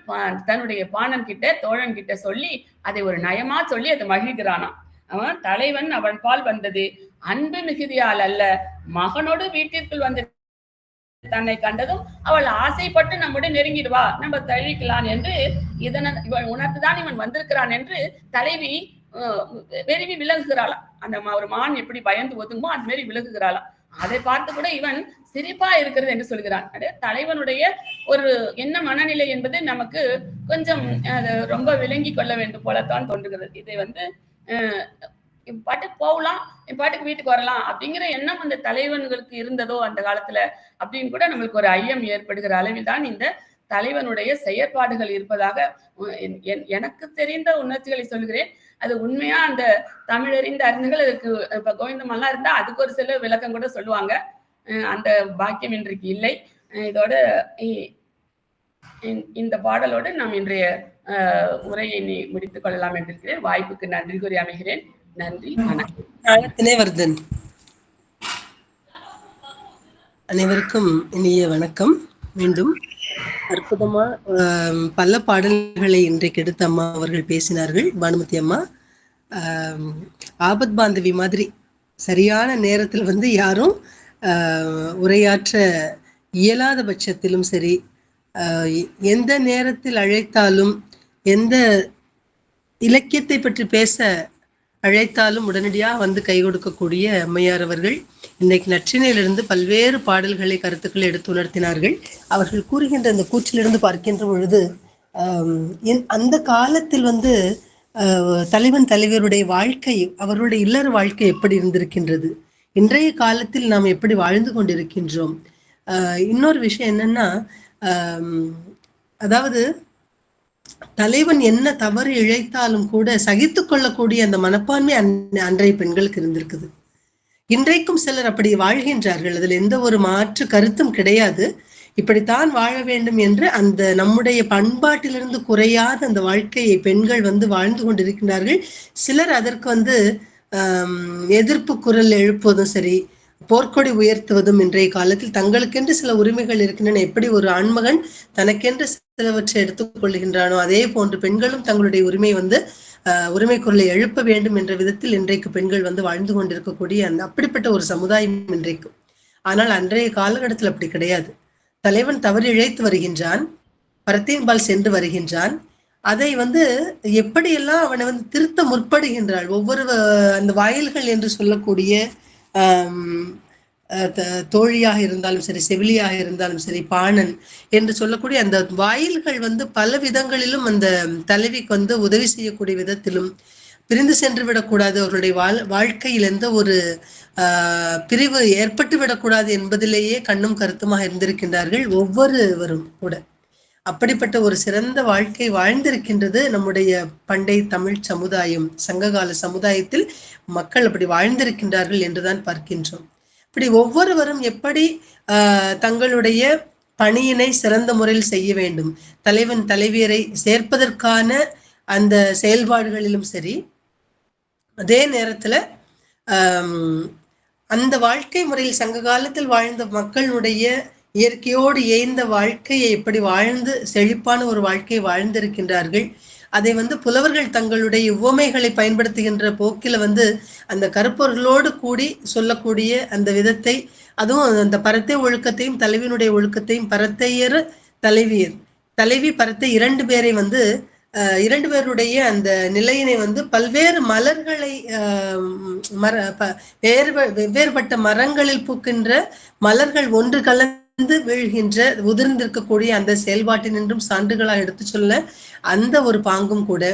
தன்னுடைய பாணன் கிட்ட தோழன் கிட்ட சொல்லி அதை ஒரு நயமா சொல்லி அதை மகிழ்கிறானாம். அவன் தலைவன் அவன் பால் வந்தது அன்பு மிகுதியால் அல்ல, மகனோடு வீட்டிற்குள் வந்து தன்னை கண்டதும் அவள் ஆசைப்பட்டு நம்முடைய நெருங்கிடுவா, நம்ம தழுவிக்கலாம் என்று இவன் உனக்குதான் இவன் வந்திருக்கிறான் என்று தலைவி வெறுவி விலகுகிறாளாம். அந்த ஒரு மான் எப்படி பயந்து ஒதுங்குமோ அந்த மாதிரி விலகுகிறாளாம். அதை பார்த்து கூட இவன் சிரிப்பா இருக்கிறது என்று சொல்கிறான். தலைவனுடைய ஒரு என்ன மனநிலை என்பது நமக்கு கொஞ்சம் ரொம்ப விளங்கி கொள்ள வேண்டும் போலத்தான் தோன்றுகிறது. இதை வந்து என் பாட்டுக்கு போகலாம், என் பாட்டுக்கு வீட்டுக்கு வரலாம் அப்படிங்கிற எண்ணம் அந்த தலைவன்களுக்கு இருந்ததோ அந்த காலத்துல அப்படின்னு கூட நம்மளுக்கு ஒரு ஐயம் ஏற்படுகிற அளவில் தான் இந்த தலைவனுடைய செயற்பாடுகள் இருப்பதாக எனக்கு தெரிந்த உணர்ச்சிகளை சொல்கிறேன். அது உண்மையா அந்த தமிழறிந்த அறிஞர்கள் அதற்கு இப்ப கோவிந்தமெல்லாம் இருந்தா அதுக்கு ஒரு சில விளக்கம் கூட சொல்லுவாங்க. அந்த பாக்கியம் இன்றைக்கு இல்லை. இதோட இந்த பாடலோடு நாம் இன்றைய உரையை முடித்துக் கொள்ளலாம் என்றிருக்கிறேன். வாய்ப்புக்கு நன்றி கூறி அமைகிறேன். நன்றி, வணக்கம். அனைவருக்கும் இனிய வணக்கம். மீண்டும் அற்புதமா பல பாடல்களை இன்றைக்கு எடுத்த அம்மா அவர்கள் பேசினார்கள். பானுமதி அம்மா ஆபத் பாந்தவி மாதிரி சரியான நேரத்தில் வந்து யாரும் உரையாற்ற இயலாத பட்சத்திலும் சரி, எந்த நேரத்தில் அழைத்தாலும் எந்த இலக்கியத்தை பற்றி பேச அழைத்தாலும் உடனடியாக வந்து கை கொடுக்கக்கூடிய அம்மையார் அவர்கள் இன்றைக்கு நற்றினையிலிருந்து பல்வேறு பாடல்களை கருத்துக்களை எடுத்து உணர்த்தினார்கள். அவர்கள் கூறுகின்ற அந்த கூற்றிலிருந்து பார்க்கின்ற பொழுது அந்த காலத்தில் வந்து தலைவன் தலைவருடைய வாழ்க்கை, அவருடைய இல்லற வாழ்க்கை எப்படி இருந்திருக்கின்றது, இன்றைய காலத்தில் நாம் எப்படி வாழ்ந்து கொண்டிருக்கின்றோம். இன்னொரு விஷயம் என்னன்னா, அதாவது தலைவன் என்ன தவறு இழைத்தாலும் கூட சகித்து கொள்ளக்கூடிய அந்த மனப்பான்மை அன்றைய பெண்களுக்கு இருந்திருக்குது. இன்றைக்கும் சிலர் அப்படி வாழ்கின்றார்கள், அதில் எந்த ஒரு மாற்று கருத்தும் கிடையாது. இப்படித்தான் வாழ வேண்டும் என்று அந்த நம்முடைய பண்பாட்டிலிருந்து குறையாத அந்த வாழ்க்கையை பெண்கள் வந்து வாழ்ந்து கொண்டிருக்கின்றார்கள். சிலர் அதற்கு வந்து எதிர்ப்பு குரல் எழுப்புவதும் சரி, போர்க்கொடி உயர்த்துவதும் இன்றைய காலத்தில் தங்களுக்கென்று சில உரிமைகள் இருக்கின்றன. எப்படி ஒரு ஆண்மகன் தனக்கென்று சிலவற்றை எடுத்துக் கொள்கின்றானோ அதே போன்று பெண்களும் தங்களுடைய உரிமை வந்து உரிமை குரலை எழுப்ப வேண்டும் என்ற விதத்தில் இன்றைக்கு பெண்கள் வந்து வாழ்ந்து கொண்டிருக்கக்கூடிய அந்த அப்படிப்பட்ட ஒரு சமுதாயம் இன்றைக்கு. ஆனால் அன்றைய காலகட்டத்தில் அப்படி கிடையாது. தலைவன் தவறு இழைத்து வருகின்றான், பரத்தின்பால் சென்று வருகின்றான், அதை வந்து எப்படியெல்லாம் அவனை வந்து திருத்த முற்படுகின்றாள். ஒவ்வொரு அந்த வாயில்கள் என்று சொல்லக்கூடிய தோழியாக இருந்தாலும் சரி, செவிலியாக இருந்தாலும் சரி, பாணன் என்று சொல்லக்கூடிய அந்த வாயில்கள் வந்து பல விதங்களிலும் அந்த தலைவிக்கு வந்து உதவி செய்யக்கூடிய விதத்திலும், பிரிந்து சென்று விடக்கூடாது, அவர்களுடைய வாழ்க்கையில் எந்த ஒரு பிரிவு ஏற்பட்டு விடக்கூடாது என்பதிலேயே கண்ணும் கருத்துமாக இருந்திருக்கின்றார்கள் ஒவ்வொருவரும் கூட. அப்படிப்பட்ட ஒரு சிறந்த வாழ்க்கை வாழ்ந்திருக்கின்றது நம்முடைய பண்டை தமிழ் சமுதாயம். சங்ககால சமுதாயத்தில் மக்கள் அப்படி வாழ்ந்திருக்கின்றார்கள் என்றுதான் பார்க்கின்றோம். இப்படி ஒவ்வொருவரும் எப்படி தங்களுடைய பணியினை சிறந்த முறையில் செய்ய வேண்டும், தலைவன் தலைவியரை சேர்ப்பதற்கான அந்த செயல்பாடுகளிலும் சரி, அதே நேரத்துல அந்த வாழ்க்கை முறையில் சங்க காலத்தில் வாழ்ந்த மக்களுடைய இயற்கையோடு ஏய்ந்த வாழ்க்கையை எப்படி வாழ்ந்து செழிப்பான ஒரு வாழ்க்கையை வாழ்ந்திருக்கின்றார்கள். அதை வந்து புலவர்கள் தங்களுடைய உவமைகளை பயன்படுத்துகின்ற போக்கில வந்து அந்த கருப்பொருளோடு கூடி சொல்லக்கூடிய அந்த விதத்தை, அதுவும் அந்த பரத்தை ஒழுக்கத்தையும் தலைவியினுடைய ஒழுக்கத்தையும், பரத்தையர் தலைவியர், தலைவி பரத்தை இரண்டு பேரை வந்து இரண்டு பேருடைய அந்த நிலையினை வந்து பல்வேறு மலர்களை வெவ்வேறுபட்ட மரங்களில் பூக்கின்ற மலர்கள் ஒன்று கலந்து வீழ்கின்ற உதிர்ந்திருக்கக்கூடிய அந்த செயல்பாட்டினின்றும் சான்றுகளாக எடுத்து சொல்ல அந்த ஒரு பாங்கும் கூட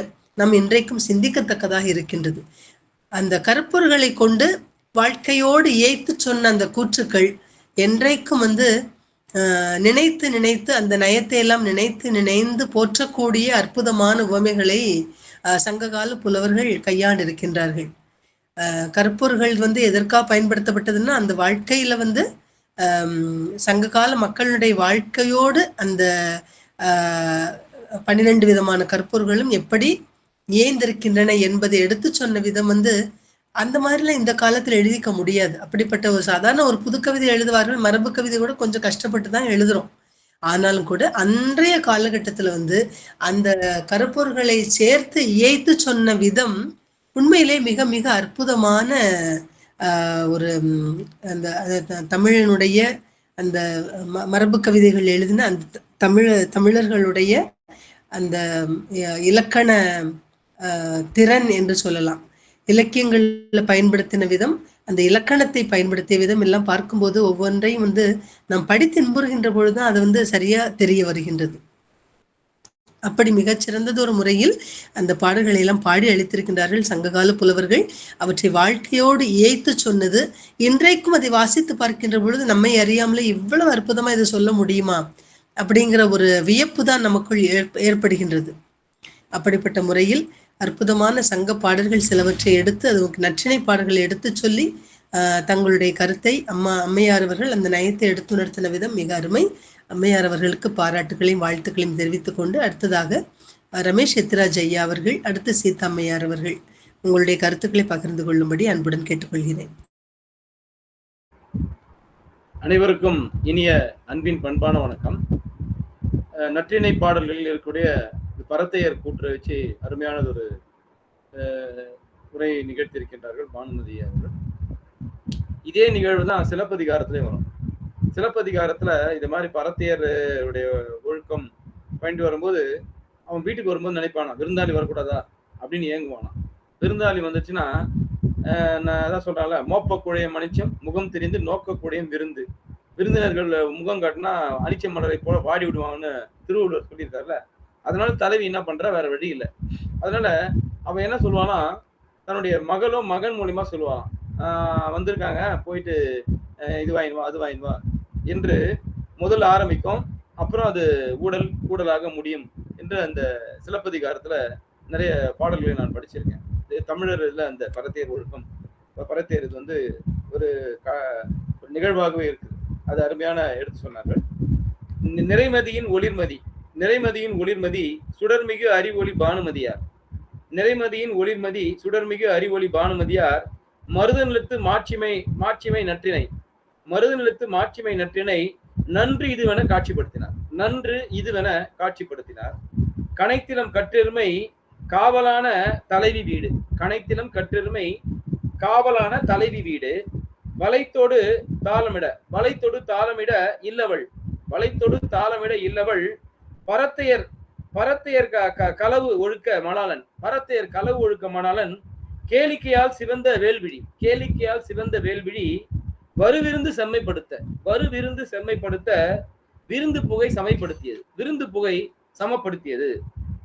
நம் இன்றைக்கும் சிந்திக்கத்தக்கதாக இருக்கின்றது. அந்த கருப்பொருள்களை கொண்டு வாழ்க்கையோடு ஏய்த்து சொன்ன அந்த கூற்றுக்கள் என்றைக்கும் வந்து நினைத்து நினைத்து அந்த நயத்தை எல்லாம் நினைந்து போற்றக்கூடிய அற்புதமான உவமைகளை சங்ககால புலவர்கள் கையாண்டு இருக்கின்றார்கள். கருப்பொருள்கள் வந்து எதற்காக பயன்படுத்தப்பட்டதுன்னா அந்த வாழ்க்கையில வந்து சங்ககால மக்களுடைய வாழ்க்கையோடு அந்த 12 விதமான கருப்பொருள்களும் எப்படி ஏந்திருக்கின்றன என்பதை எடுத்து சொன்ன விதம் வந்து அந்த மாதிரிலாம் இந்த காலத்துல எழுதிக்க முடியாது. அப்படிப்பட்ட ஒரு சாதாரண ஒரு புது கவிதை எழுதுவார்கள், மரபு கவிதை கூட கொஞ்சம் கஷ்டப்பட்டு தான் எழுதுறோம். ஆனாலும் கூட அன்றைய காலகட்டத்துல வந்து அந்த கருப்பொருள்களை சேர்த்து இயைத்து சொன்ன விதம் உண்மையிலே மிக மிக அற்புதமான ஒரு அந்த தமிழனுடைய அந்த மரபு கவிதைகள் எழுதின அந்த தமிழர்களுடைய அந்த இலக்கண திறன் என்று சொல்லலாம். இலக்கியங்கள்ல பயன்படுத்தின விதம், அந்த இலக்கணத்தை பயன்படுத்திய விதம் எல்லாம் பார்க்கும்போது ஒவ்வொன்றையும் வந்து நாம் படித்து இன்புறுகின்ற பொழுதுதான் அது வந்து சரியா தெரிய வருகின்றது. அப்படி மிகச்சிறந்ததொரு முறையில் அந்த பாடல்களை எல்லாம் பாடி அளித்திருக்கின்றார்கள் சங்ககால புலவர்கள். அவற்றை வாழ்க்கையோடு இயைத்து சொன்னது இன்றைக்கும் அதை வாசித்து பார்க்கின்ற பொழுது நம்மை அறியாமலே இவ்வளவு அற்புதமா இதை சொல்ல முடியுமா அப்படிங்கிற ஒரு வியப்பு தான் நமக்குள் ஏற்படுகின்றது. அப்படிப்பட்ட முறையில் அற்புதமான சங்க பாடல்கள் சிலவற்றை எடுத்து அது நற்றிணை பாடல்களை எடுத்து சொல்லி தங்களுடைய கருத்தை அம்மையார் அவர்கள் அந்த நயத்தை எடுத்து நடத்தின விதம் மிக அருமை. அம்மையார் அவர்களுக்கு பாராட்டுகளையும் வாழ்த்துக்களையும் தெரிவித்துக் கொண்டு அடுத்ததாக ரமேஷ் எத்திராஜ் ஐயா அவர்கள், அடுத்து சீதா அம்மையார் அவர்கள் உங்களுடைய கருத்துக்களை பகிர்ந்து கொள்ளும்படி அன்புடன் கேட்டுக்கொள்கிறேன். அனைவருக்கும் இனிய அன்பின் பண்பான வணக்கம். நற்றிணை பாடல்களில் இருக்கக்கூடிய பரத்தையர் கூற்றை வச்சு அருமையானது ஒரு உரையை நிகழ்த்தியிருக்கின்றார்கள் பானுமதி அவர்கள். இதே நிகழ்வு தான் சிலப்பதிகாரத்திலே வரும். சிலப்பதிகாரத்துல இது மாதிரி பரத்தையருடைய ஒழுக்கம் பயந்து வரும்போது அவன் வீட்டுக்கு வரும்போது நினைப்பானா விருந்தாளி வரக்கூடாதா அப்படின்னு ஏங்குவானா. விருந்தாளி வந்துச்சுன்னா நான் அதான் சொல்றாங்கல்ல, மோப்பக்குழைய மணிச்சம் முகம் தெரிந்து நோக்கக்குழையும் விருந்து. விருந்தினர்கள் முகம் காட்டினா அனிச்ச மலரை போல வாடி விடுவாங்கன்னு திருவள்ளுவர் சொல்லியிருக்காருல்ல. அதனால தலைவி என்ன பண்றா, வேற வழி இல்லை. அதனால அவன் என்ன சொல்லுவானா, தன்னுடைய மகளோ மகன் மூலியமா சொல்லுவான், வந்திருக்காங்க போயிட்டு இது வாங்கிடுவா அது வாங்கிடுவா என்று முதல் ஆரம்பிக்கும். அப்புறம் அது கூடலாக முடியும் என்று அந்த சிலப்பதிகாரத்துல நிறைய பாடல்களை நான் படிச்சிருக்கேன். தமிழர் இதுல அந்த பரத்தையர் ஒழுக்கம், பரத்தையர் இது வந்து ஒரு நிகழ்வாகவே இருக்குது. அது அருமையான எடுத்து சொன்னார்கள். நிறைமதியின் ஒளிர்மதி, நிறைமதியின் ஒளிர்மதி சுடர்மிகு அறிவொளி பானுமதியார். நிறைமதியின் ஒளிர்மதி சுடர்மிகு அறிவொளி பானுமதியார் மருது நிலத்து மாட்சிமை நற்றினை, மருது நிலத்து மாட்சிமை நற்றினை நன்று இதுவென காட்சிப்படுத்தினார். நன்று இதுவென காட்சிப்படுத்தினார். கனைத்திலம் கற்றெருமை காவலான தலைவி வீடு, கனைத்திலம் கற்றெருமை காவலான தலைவி வீடு வளைத்தொடு தாளமிட, வளைத்தொடு தாளமிட இல்லவள், வளைத்தொடு தாளமிட இல்லவள் பரத்தையர் களவு ஒழுக்க மணாளன், பரத்தையர் களவு ஒழுக்க மணாளன் கேளிக்கையால் சிவந்த வேல்விழி, கேளிக்கையால் சிவந்த வேல்விழி வருவிருந்து செம்மைப்படுத்த, வருவிருந்து செம்மைப்படுத்த விருந்து புகை சமைப்படுத்தியது, விருந்து புகை சமப்படுத்தியது.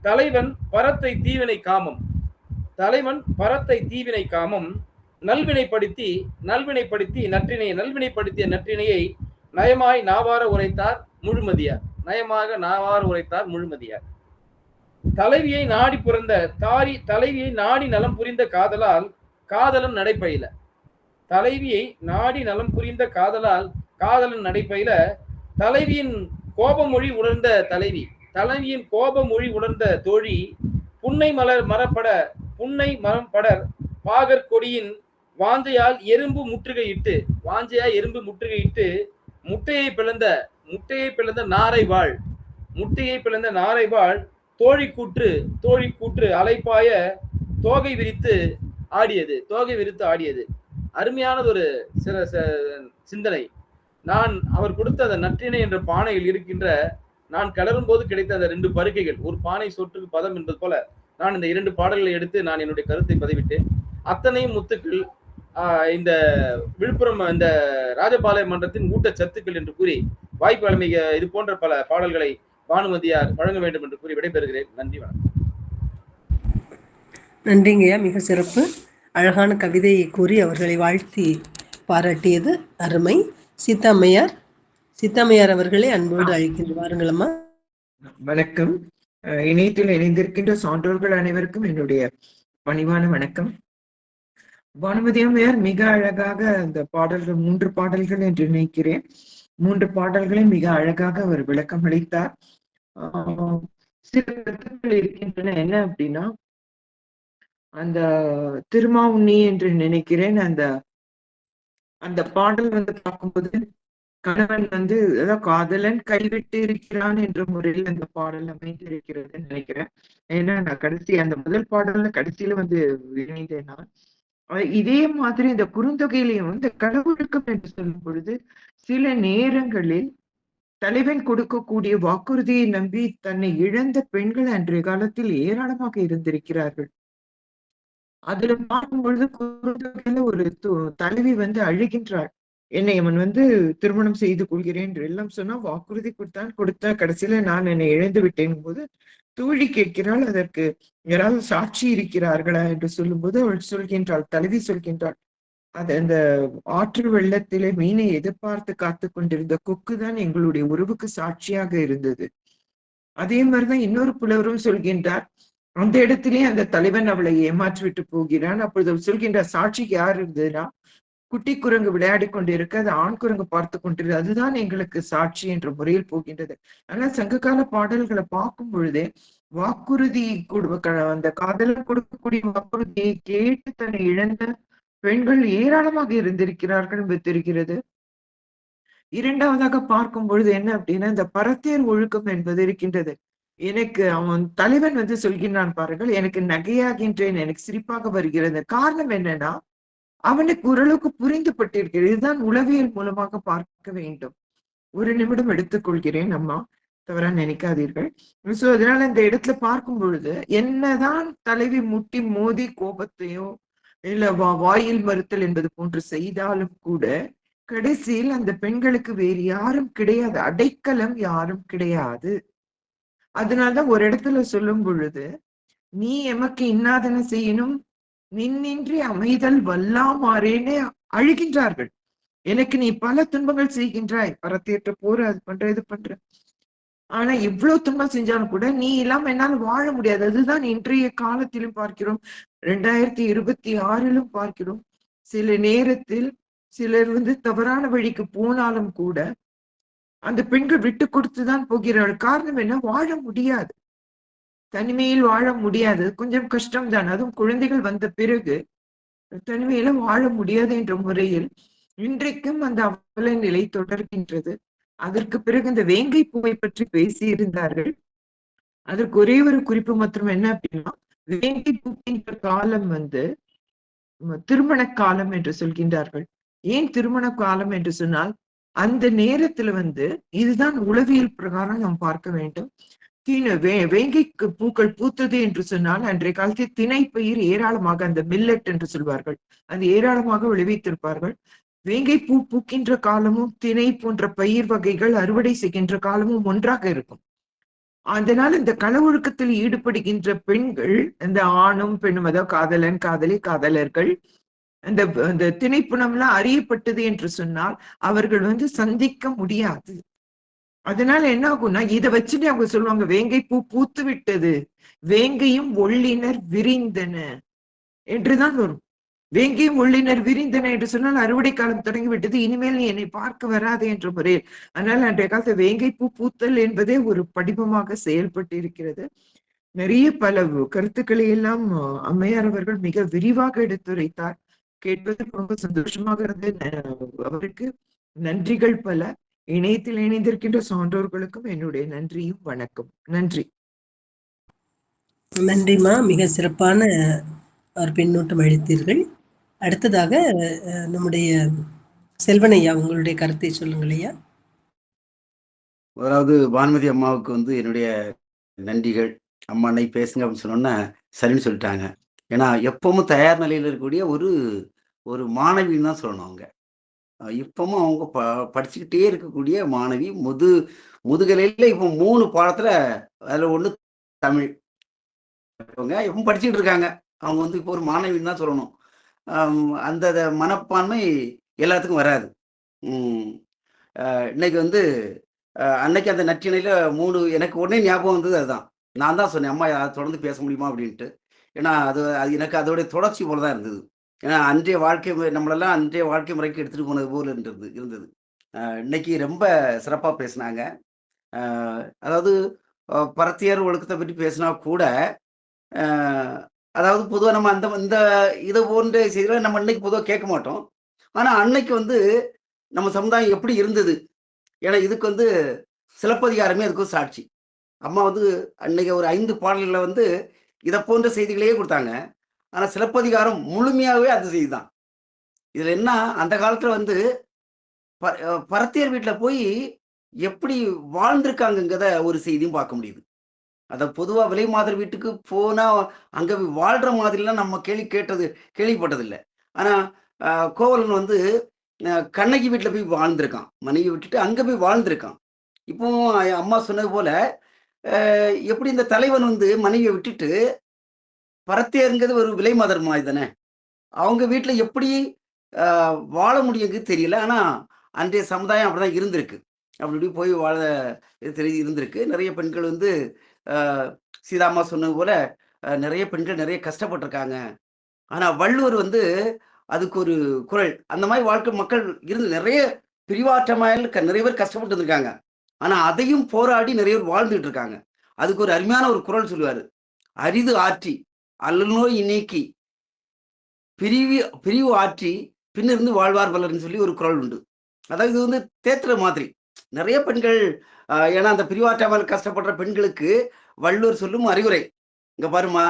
தலைவன் பரத்தை தீவினை காமம், தலைவன் பரத்தை தீவினை காமம் நல்வினைப்படுத்தி நல்வினைப்படுத்திய நற்றினையை நயமாய் நாவார உரைத்தார் முழுமதியார், நயமாக நாவார உரைத்தார் முழுமதியார். தலைவியை நாடி புரந்த தலைவியை நாடி நலம் புரிந்த காதலால் காதலன் நடைபயில, தலைவியை நாடி நலம் புரிந்த காதலால் காதலன் நடைபயில தலைவியின் கோபமொழி உணர்ந்த தலைவி, தலைவியின் கோபமொழி உணர்ந்த தோழி புன்னை மரப்பட பாகற் கொடியின் வாஞ்சையால் எறும்பு முற்றுகையிட்டு, வாஞ்சையால் எறும்பு முற்றுகையிட்டு முட்டையை பிளந்த நாரை வாழ், முட்டையை பிளந்த நாரை வாழ் தோழி கூற்று அலைப்பாய தோகை விரித்து ஆடியது. அருமையானது ஒரு சில சிந்தனை. நான் அவர் கொடுத்த அந்த நற்றினை என்ற பானையில் இருக்கின்ற நான் கிளறும் போது கிடைத்த அந்த 2 பருக்கைகள், ஒரு பானை சோற்றுக்கு பதம் என்பது போல நான் இந்த 2 பாடல்களை எடுத்து நான் என்னுடைய கருத்தை பதிவிட்டேன். அத்தனையும் முத்துக்கள் இந்த விழுப்புரம் இந்த ராஜபாளையம் மன்றத்தின் ஊட்டச்சத்துக்கள் என்று கூறி வாய்ப்பு வழங்கிய இது போன்ற பல பாடல்களை பானுமதியார் வழங்க வேண்டும் என்று கூறி விடைபெறுகிறேன். நன்றி, வணக்கம். நன்றிங்கய்யா, மிக சிறப்பு. அழகான கவிதையை கூறி அவர்களை வாழ்த்தி பாராட்டியது அருமை. சீதாமையார் அவர்களே அன்போடு அழைக்கின்ற வாருங்களம்மா. வணக்கம். இணையத்தில் இணைந்திருக்கின்ற சான்றோர்கள் அனைவருக்கும் என்னுடைய பணிவான வணக்கம். பானுமதி அம்மையார் மிக அழகாக அந்த பாடல்கள் 3 பாடல்கள் என்று நினைக்கிறேன். 3 பாடல்களை மிக அழகாக அவர் விளக்கம் அளித்தார். சில கருத்துக்கள் இருக்கின்றன. என்ன அப்படின்னா, அந்த திருமாவுண்ணி என்று நினைக்கிறேன், அந்த பாடல் பார்க்கும்போது கணவன் அதாவது காதலன் கைவிட்டு இருக்கிறான் என்ற முறையில் அந்த பாடல் அமைந்திருக்கிறது நினைக்கிறேன். ஏன்னா நான் அந்த முதல் பாடல்ல கடைசியில இணைந்தேன் நான். இதே மாதிரி இந்த குறுந்தொகையிலையும் இந்த கடவுளுக்கம் என்று சொல்லும் பொழுது சில நேரங்களில் தலைவன் கொடுக்கக்கூடிய வாக்குறுதியை நம்பி தன்னை இழந்த பெண்கள் அன்றைய காலத்தில் ஏராளமாக இருந்திருக்கிறார்கள். அதுல பார்க்கும் பொழுது குறுந்தொகையில ஒரு தலைவி அழுகின்றாள். என்னை அவன் திருமணம் செய்து கொள்கிறேன் என்று எல்லாம் சொன்னா வாக்குறுதி கொடுத்தா கடைசியில நான் என்னை இழந்து விட்டேன் போது தோழி கேட்கிறாள், அதற்கு யாராவது சாட்சி இருக்கிறார்களா என்று சொல்லும் போது அவள் சொல்கின்றாள், தலைவி சொல்கின்றாள், அந்த ஆற்று வெள்ளத்திலே மீனை எதிர்பார்த்து காத்து கொண்டிருந்த கொக்குதான் எங்களுடைய உறவுக்கு சாட்சியாக இருந்தது. அதே மாதிரிதான் இன்னொரு புலவரும் சொல்கின்றார், அந்த இடத்திலே அந்த தலைவன் அவளை ஏமாற்றி விட்டு போகிறான். அப்பொழுது அவள் சொல்கின்றார், சாட்சிக்கு யார் இருந்ததுன்னா குட்டி குரங்கு விளையாடி கொண்டிருக்க அது ஆண் குரங்கு பார்த்து கொண்டிருக்க, அதுதான் எங்களுக்கு சாட்சி என்ற முறையில் போகின்றது. ஆனா சங்ககால பாடல்களை பார்க்கும் பொழுதே வாக்குறுதி அந்த காதலன் கொடுக்கக்கூடிய வாக்குறுதியை கேட்டு தன்னை இழந்த பெண்கள் ஏராளமாக இருந்திருக்கிறார்கள் தெரிகிறது. இரண்டாவதாக பார்க்கும் பொழுது என்ன அப்படின்னா, இந்த பரத்தேர் ஒழுக்கம் என்பது இருக்கின்றது. எனக்கு அவன் தலைவன் சொல்கின்றான் பாருங்கள், எனக்கு நகையாகின்றேன், எனக்கு சிரிப்பாக வருகிறது. காரணம் என்னன்னா, அவனுக்கு ஓரளவுக்கு புரிந்து பட்டிருக்கிறது. இதுதான் உளவியல் மூலமாக பார்க்க வேண்டும். ஒரு நிமிடம் எடுத்துக்கொள்கிறேன் அம்மா, தவறா நினைக்காதீர்கள். சோ அதனால இந்த இடத்துல பார்க்கும் பொழுது என்னதான் தலைவி முட்டி மோதி கோபத்தையோ இல்ல வாயில் மறுத்தல் என்பது போன்று செய்தாலும் கூட கடைசியில் அந்த பெண்களுக்கு வேறு யாரும் கிடையாது, அடைக்கலம் யாரும் கிடையாது. அதனாலதான் ஒரு இடத்துல சொல்லும் பொழுது, நீ எமக்கு இன்னாதன செய்யணும் நின்னின்றி அமைதல் வல்லாமாறேன்னு அழுகின்றார்கள். எனக்கு நீ பல துன்பங்கள் செய்கின்றாய், பரத்தேற்ற போற, அது பண்ற இது பண்ற, ஆனா இவ்வளவு துன்பம் செஞ்சாலும் கூட நீ இல்லாம என்னால் வாழ முடியாது. அதுதான் இன்றைய காலத்திலும் பார்க்கிறோம், 2026 பார்க்கிறோம். சில நேரத்தில் சிலர் தவறான வழிக்கு போனாலும் கூட அந்த பெண்கள் விட்டு கொடுத்துதான் போகிறார்கள். காரணம் என்ன? வாழ முடியாது, தனிமையில் வாழ முடியாது. கொஞ்சம் கஷ்டம்தான், அதுவும் குழந்தைகள் வந்த பிறகு தனிமையில வாழ முடியாது என்ற முறையில் இன்றைக்கும் அந்த அவல நிலை தொடர்கின்றது. அதற்கு பிறகு இந்த வேங்கை பூவை பற்றி பேசி இருந்தார்கள். அதற்கு ஒரே ஒரு குறிப்பு மாத்திரம் என்ன அப்படின்னா, வேங்கை பூக்கின்ற காலம் திருமண காலம் என்று சொல்கின்றார்கள். ஏன் திருமண காலம் என்று சொன்னால், அந்த நேரத்துல இதுதான் உளவியல் பிரகாரம் நாம் பார்க்க வேண்டும். வேங்கைக்கு பூக்கள் பூத்தது என்று சொன்னால் அன்றைய காலத்தில் திணை பயிர் ஏராளமாக, அந்த மில்லட் என்று சொல்வார்கள், அது ஏராளமாக விளைவித்திருப்பார்கள். வேங்கை பூ பூக்கின்ற காலமும் திணை போன்ற பயிர் வகைகள் அறுவடை செய்கின்ற காலமும் ஒன்றாக இருக்கும். அதனால இந்த களவொழுக்கத்தில் ஈடுபடுகின்ற பெண்கள், இந்த ஆணும் பெண்ணும், அதாவது காதலன் காதலி காதலர்கள், அந்த திணைப்புணம்லாம் அறியப்பட்டது என்று சொன்னால் அவர்கள் சந்திக்க முடியாது. அதனால என்ன ஆகும்னா, இதை வச்சுட்டு அவங்க சொல்லுவாங்க, வேங்கை பூ பூத்து விட்டது, வேங்கையும் ஒள்ளினர் விரிந்தன என்றுதான் வரும். வேங்கையும் ஒள்ளினர் விரிந்தன என்று சொன்னால் அறுவடை காலம் தொடங்கி விட்டது, இனிமேல் நீ என்னை பார்க்க வராது என்ற முறையில். அதனால அன்றைய காலத்துல வேங்கை பூ பூத்தல் என்பதே ஒரு படிமமாக செயல்பட்டு இருக்கிறது. நிறைய பல கருத்துக்களை எல்லாம் அம்மையார் அவர்கள் மிக விரிவாக எடுத்துரைத்தார். கேட்பதற்கு ரொம்ப சந்தோஷமாக இருந்தது. அவருக்கு நன்றிகள் பல. இணையத்தில் இணைந்திருக்கின்ற சான்றோர்களுக்கும் என்னுடைய நன்றியும் வணக்கம். நன்றி. நன்றிமா, மிக சிறப்பான ஒரு பின்னூட்டம் அளித்தீர்கள். அடுத்ததாக நம்முடைய செல்வனையா, உங்களுடைய கருத்தை சொல்லுங்கள் ஐயா. முதலாவது பானுமதி அம்மாவுக்கு வந்து என்னுடைய நன்றிகள். அம்மா அன்னைக்கு பேசுங்க அப்படின்னு சொன்னோன்னே சரின்னு சொல்லிட்டாங்க. ஏன்னா எப்பவும் தயார் நிலையில் இருக்கக்கூடிய ஒரு ஒரு மாணவின்னு தான் சொல்லணும் அவங்க. இப்பவும் அவங்க படிச்சுக்கிட்டே இருக்கக்கூடிய மாணவி. முதுகலையில இப்போ 3 பாடத்துல அதுல 1 தமிழ். அவங்க எப்பவும் படிச்சுக்கிட்டு இருக்காங்க. அவங்க வந்து இப்போ ஒரு மாணவின்னு தான் சொல்லணும். அந்த மனப்பான்மை எல்லாத்துக்கும் வராது. இன்னைக்கு வந்து அன்னைக்கு அந்த நற்றிணையில 3 எனக்கு உடனே ஞாபகம் வந்தது அதுதான். நான் தான் சொன்னேன், அம்மா அதை தொடர்ந்து பேச முடியுமா அப்படின்ட்டு. ஏன்னா அது அது எனக்கு அதோடைய தொடர்ச்சி போல தான் இருந்தது. ஏன்னா அன்றைய வாழ்க்கை நம்மளெல்லாம் அன்றைய வாழ்க்கை முறைக்கு எடுத்துட்டு போனது போல இருந்தது. இன்னைக்கு ரொம்ப சிறப்பா பேசினாங்க. அதாவது பரத்தியர் ஒழுக்கத்தை பற்றி பேசினா கூட அதாவது பொதுவாக நம்ம இந்த இது போன்ற செய்திகளை நம்ம இன்னைக்கு பொதுவாக கேட்க மாட்டோம். ஆனா அன்னைக்கு வந்து நம்ம சமுதாயம் எப்படி இருந்தது, ஏன்னா இதுக்கு வந்து சிலப்பதிகாரமே அதுக்கு சாட்சி. அம்மா வந்து அன்னைக்கு ஒரு 5 பாடல்களை வந்து இதை போன்ற செய்திகளையே கொடுத்தாங்க. ஆனா சிலப்பதிகாரம் முழுமையாகவே அந்த செய்தி தான். இதுல என்ன, அந்த காலத்துல வந்து பரத்தியர் வீட்டுல போய் எப்படி வாழ்ந்திருக்காங்கிறத ஒரு செய்தியும் பார்க்க முடியுது. அத பொதுவா விலை மாதர் வீட்டுக்கு போனா அங்க வாழ்ற மாதிரிலாம் நம்ம கேள்விப்பட்டதில்லை. ஆனா கோவலன் வந்து கண்ணகி வீட்டுல போய் வாழ்ந்திருக்கான். மனைவி விட்டுட்டு அங்க போய் வாழ்ந்திருக்கான். இப்போ அம்மா சொன்னது போல எப்படி இந்த தலைவன் வந்து மனைவியை விட்டுட்டு பரத்தியருங்கிறது ஒரு விலை மாதர் மாதிரி தானே, அவங்க வீட்டுல எப்படி வாழ முடியுங்கிறது தெரியல. ஆனா அன்றைய சமுதாயம் அப்படிதான் இருந்திருக்கு. அப்படி போய் வாழ இருந்திருக்கு. நிறைய பெண்கள் வந்து சீதாம்மா சொன்னது போல நிறைய பெண்கள் நிறைய கஷ்டப்பட்டிருக்காங்க. ஆனா வள்ளுவர் வந்து அதுக்கு ஒரு குரல், அந்த மாதிரி வாழ்க்கை மக்கள் இருந்து நிறைய பிரிவாற்றமாக நிறைய பேர் கஷ்டப்பட்டு இருந்திருக்காங்க. ஆனா அதையும் போராடி நிறைய பேர் வாழ்ந்துட்டு இருக்காங்க. அதுக்கு ஒரு அருமையான ஒரு குரல் சொல்லுவாரு, அரிது ஆற்றி அல்லநோய் நீக்கி பிரிவு ஆற்றி பின்னிருந்து வாழ்வார் பலர்னு சொல்லி ஒரு குரல் உண்டு. அதாவது இது வந்து தேத்துற மாதிரி நிறைய பெண்கள், ஏன்னா அந்த பிரிவாற்றாமல் கஷ்டப்படுற பெண்களுக்கு வள்ளுவர் சொல்லும் அறிவுரை, இங்க பாருமா,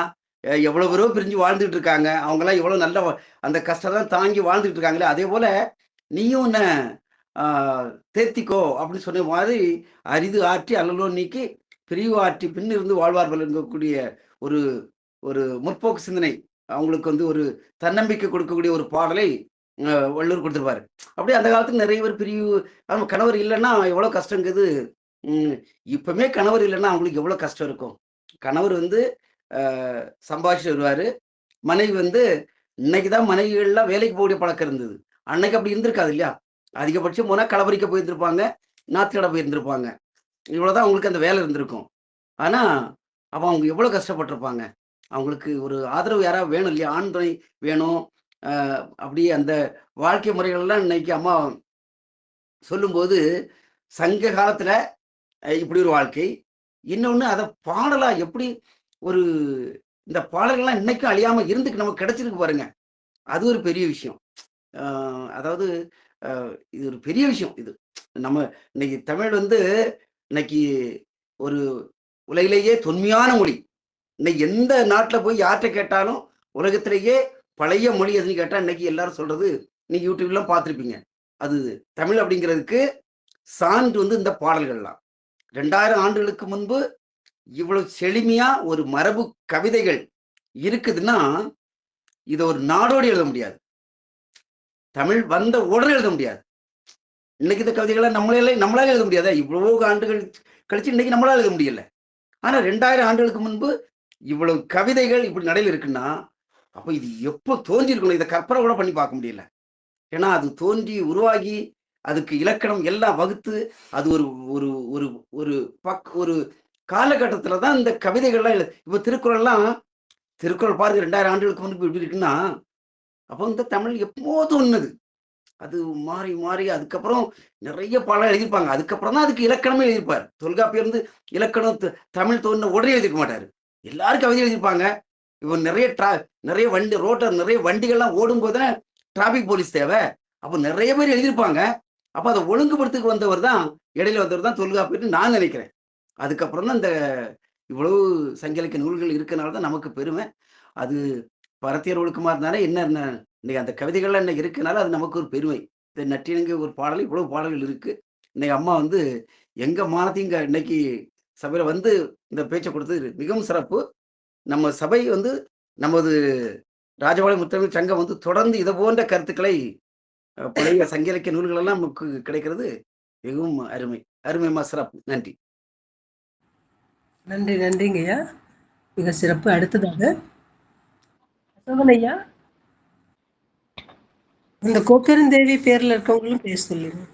எவ்வளவு பேரோ பிரிஞ்சு வாழ்ந்துட்டு இருக்காங்க, அவங்கெல்லாம் எவ்வளவு நல்ல அந்த கஷ்டம் தாங்கி வாழ்ந்துட்டு இருக்காங்களே, அதே போல நீயும் என்ன தேத்திக்கோ அப்படின்னு சொன்ன மாதிரி அரிது ஆற்றி அல்லலோ நீக்கி பிரிவு ஆற்றி பின் இருந்து வாழ்வார்கள் இருக்கக்கூடிய ஒரு ஒரு முற்போக்கு சிந்தனை, அவங்களுக்கு வந்து ஒரு தன்னம்பிக்கை கொடுக்கக்கூடிய ஒரு பாடலை வள்ளுவர் கொடுத்துருப்பாரு. அப்படியே அந்த காலத்துல நிறைய பேர் பிரிவு, கணவர் இல்லைன்னா எவ்வளவு கஷ்டங்கிறது. இப்பவுமே கணவர் இல்லைன்னா அவங்களுக்கு எவ்வளவு கஷ்டம் இருக்கும். கணவர் வந்து சம்பாதிச்சுட்டு வருவாரு, மனைவி வந்து இன்னைக்குதான் மனைவிகள்லாம் வேலைக்கு போகக்கூடிய பழக்கம் இருந்தது. அன்னைக்கு அப்படி இருந்திருக்காது இல்லையா. அதிகபட்சம் போனா களவரிக்க போயிருந்திருப்பாங்க, நாத்துக்கடை போயிருந்திருப்பாங்க, இவ்வளவுதான் அவங்களுக்கு அந்த வேலை இருந்திருக்கும். ஆனா அப்ப அவங்க எவ்வளவு கஷ்டப்பட்டிருப்பாங்க. அவங்களுக்கு ஒரு ஆதரவு யாராவது வேணும் இல்லையா, ஆண் துணை வேணும். அப்படியே அந்த வாழ்க்கை முறைகள்லாம் இன்னைக்கு அம்மா சொல்லும்போது சங்க காலத்துல இப்படி ஒரு வாழ்க்கை, இன்னொன்னு அதை பாடலா எப்படி ஒரு இந்த பாடல்கள்லாம் இன்னைக்கும் அழியாம இருந்துக்கு நமக்கு கிடைச்சிருக்கு பாருங்க, அது ஒரு பெரிய விஷயம். அதாவது இது ஒரு பெரிய விஷயம். இது நம்ம இன்னைக்கு தமிழ் வந்து இன்னைக்கு ஒரு உலகிலேயே தொன்மையான மொழி. இன்னைக்கு எந்த நாட்டில் போய் யார்கிட்ட கேட்டாலும் உலகத்திலேயே பழைய மொழி எதுன்னு கேட்டா இன்னைக்கு எல்லாரும் சொல்றது இன்னைக்கு யூடியூப்லாம் பார்த்துருப்பீங்க. அது தமிழ் அப்படிங்கிறதுக்கு சான்று வந்து இந்த பாடல்கள்லாம். 2000 ஆண்டுகளுக்கு முன்பு இவ்வளவு செழுமையா ஒரு மரபு கவிதைகள் இருக்குதுன்னா இதை ஒரு நாடோடு எழுத முடியாது, தமிழ் வந்த உடனே எழுத முடியாது. இன்னைக்கு இந்த கவிதைகளை நம்மளால எழுத முடியாத, இவ்வளவு ஆண்டுகள் கழிச்சு இன்னைக்கு நம்மளால எழுத முடியல. ஆனா 2000 ஆண்டுகளுக்கு முன்பு இவ்வளவு கவிதைகள் இப்படி நடையில் இருக்குன்னா அப்ப இது எப்போ தோன்றிருக்கணும், இதை கற்பனை கூட பண்ணி பார்க்க முடியல. ஏன்னா அது தோன்றி உருவாகி அதுக்கு இலக்கணம் எல்லாம் வகுத்து அது ஒரு ஒரு ஒரு ஒரு ஒரு காலகட்டத்துல தான் இந்த கவிதைகள்லாம் இப்ப திருக்குறள் பாருங்க 2000 ஆண்டுகளுக்கு முன்பு எப்படி இருக்குன்னா, அப்போ இந்த தமிழ் எப்போ தோணுது, அது மாறி மாறி அதுக்கப்புறம் நிறைய பாடம் எழுதியிருப்பாங்க. அதுக்கப்புறம் தான் அதுக்கு இலக்கணமே எழுதியிருப்பார். தொல்காப்பியர் வந்து இலக்கணம் தமிழ் தோணுன உடனே எழுதிருக்க மாட்டாரு, எல்லாரும் கவிதை எழுதியிருப்பாங்க. இப்போ நிறைய வண்டி ரோட்டர் நிறைய வண்டிகள்லாம் ஓடும் போதுதானே டிராபிக் போலீஸ் தேவை. அப்போ நிறைய பேர் எழுதியிருப்பாங்க. அப்ப அதை ஒழுங்குபடுத்துக்கு வந்தவர் தான், இடையில வந்தவர் தான் தொல்காப்பியர்னு நான் நினைக்கிறேன். அதுக்கப்புறம் தான் இந்த இவ்வளவு சங்க இலக்கிய நூல்கள் இருக்கனால தான் நமக்கு பெருமை. அது பரத்தியர் ஒழுக்கமா இருந்தாலே என்ன இன்னைக்கு அந்த கவிதைகள்லாம் இன்னைக்கு இருக்கனால அது நமக்கு ஒரு பெருமை. இந்த நற்றிணங்கு ஒரு பாடல், இவ்வளவு பாடல்கள் இருக்கு. இன்னைக்கு அம்மா வந்து எங்கள் மானத்தையும் இங்கே இன்னைக்கு சபையில் வந்து இந்த பேச்சை கொடுத்தது மிகவும் சிறப்பு. நம்ம சபை வந்து நமது ராஜபாளையம் முத்தமிழ் சங்கம் வந்து தொடர்ந்து இதை போன்ற கருத்துக்களை பழைய சங்க இலக்கிய நூல்கள் எல்லாம் நமக்கு கிடைக்கிறது மிகவும் அருமை. அருமைமா, சிறப்பு. நன்றி. நன்றி, நன்றிங்கய்யா. மிக சிறப்பு. அடுத்ததாக அசோகன் ஐயா, இந்த கோப்பெருந்தேவி பேர்ல இருக்கவங்களும் பேச சொல்லுங்க.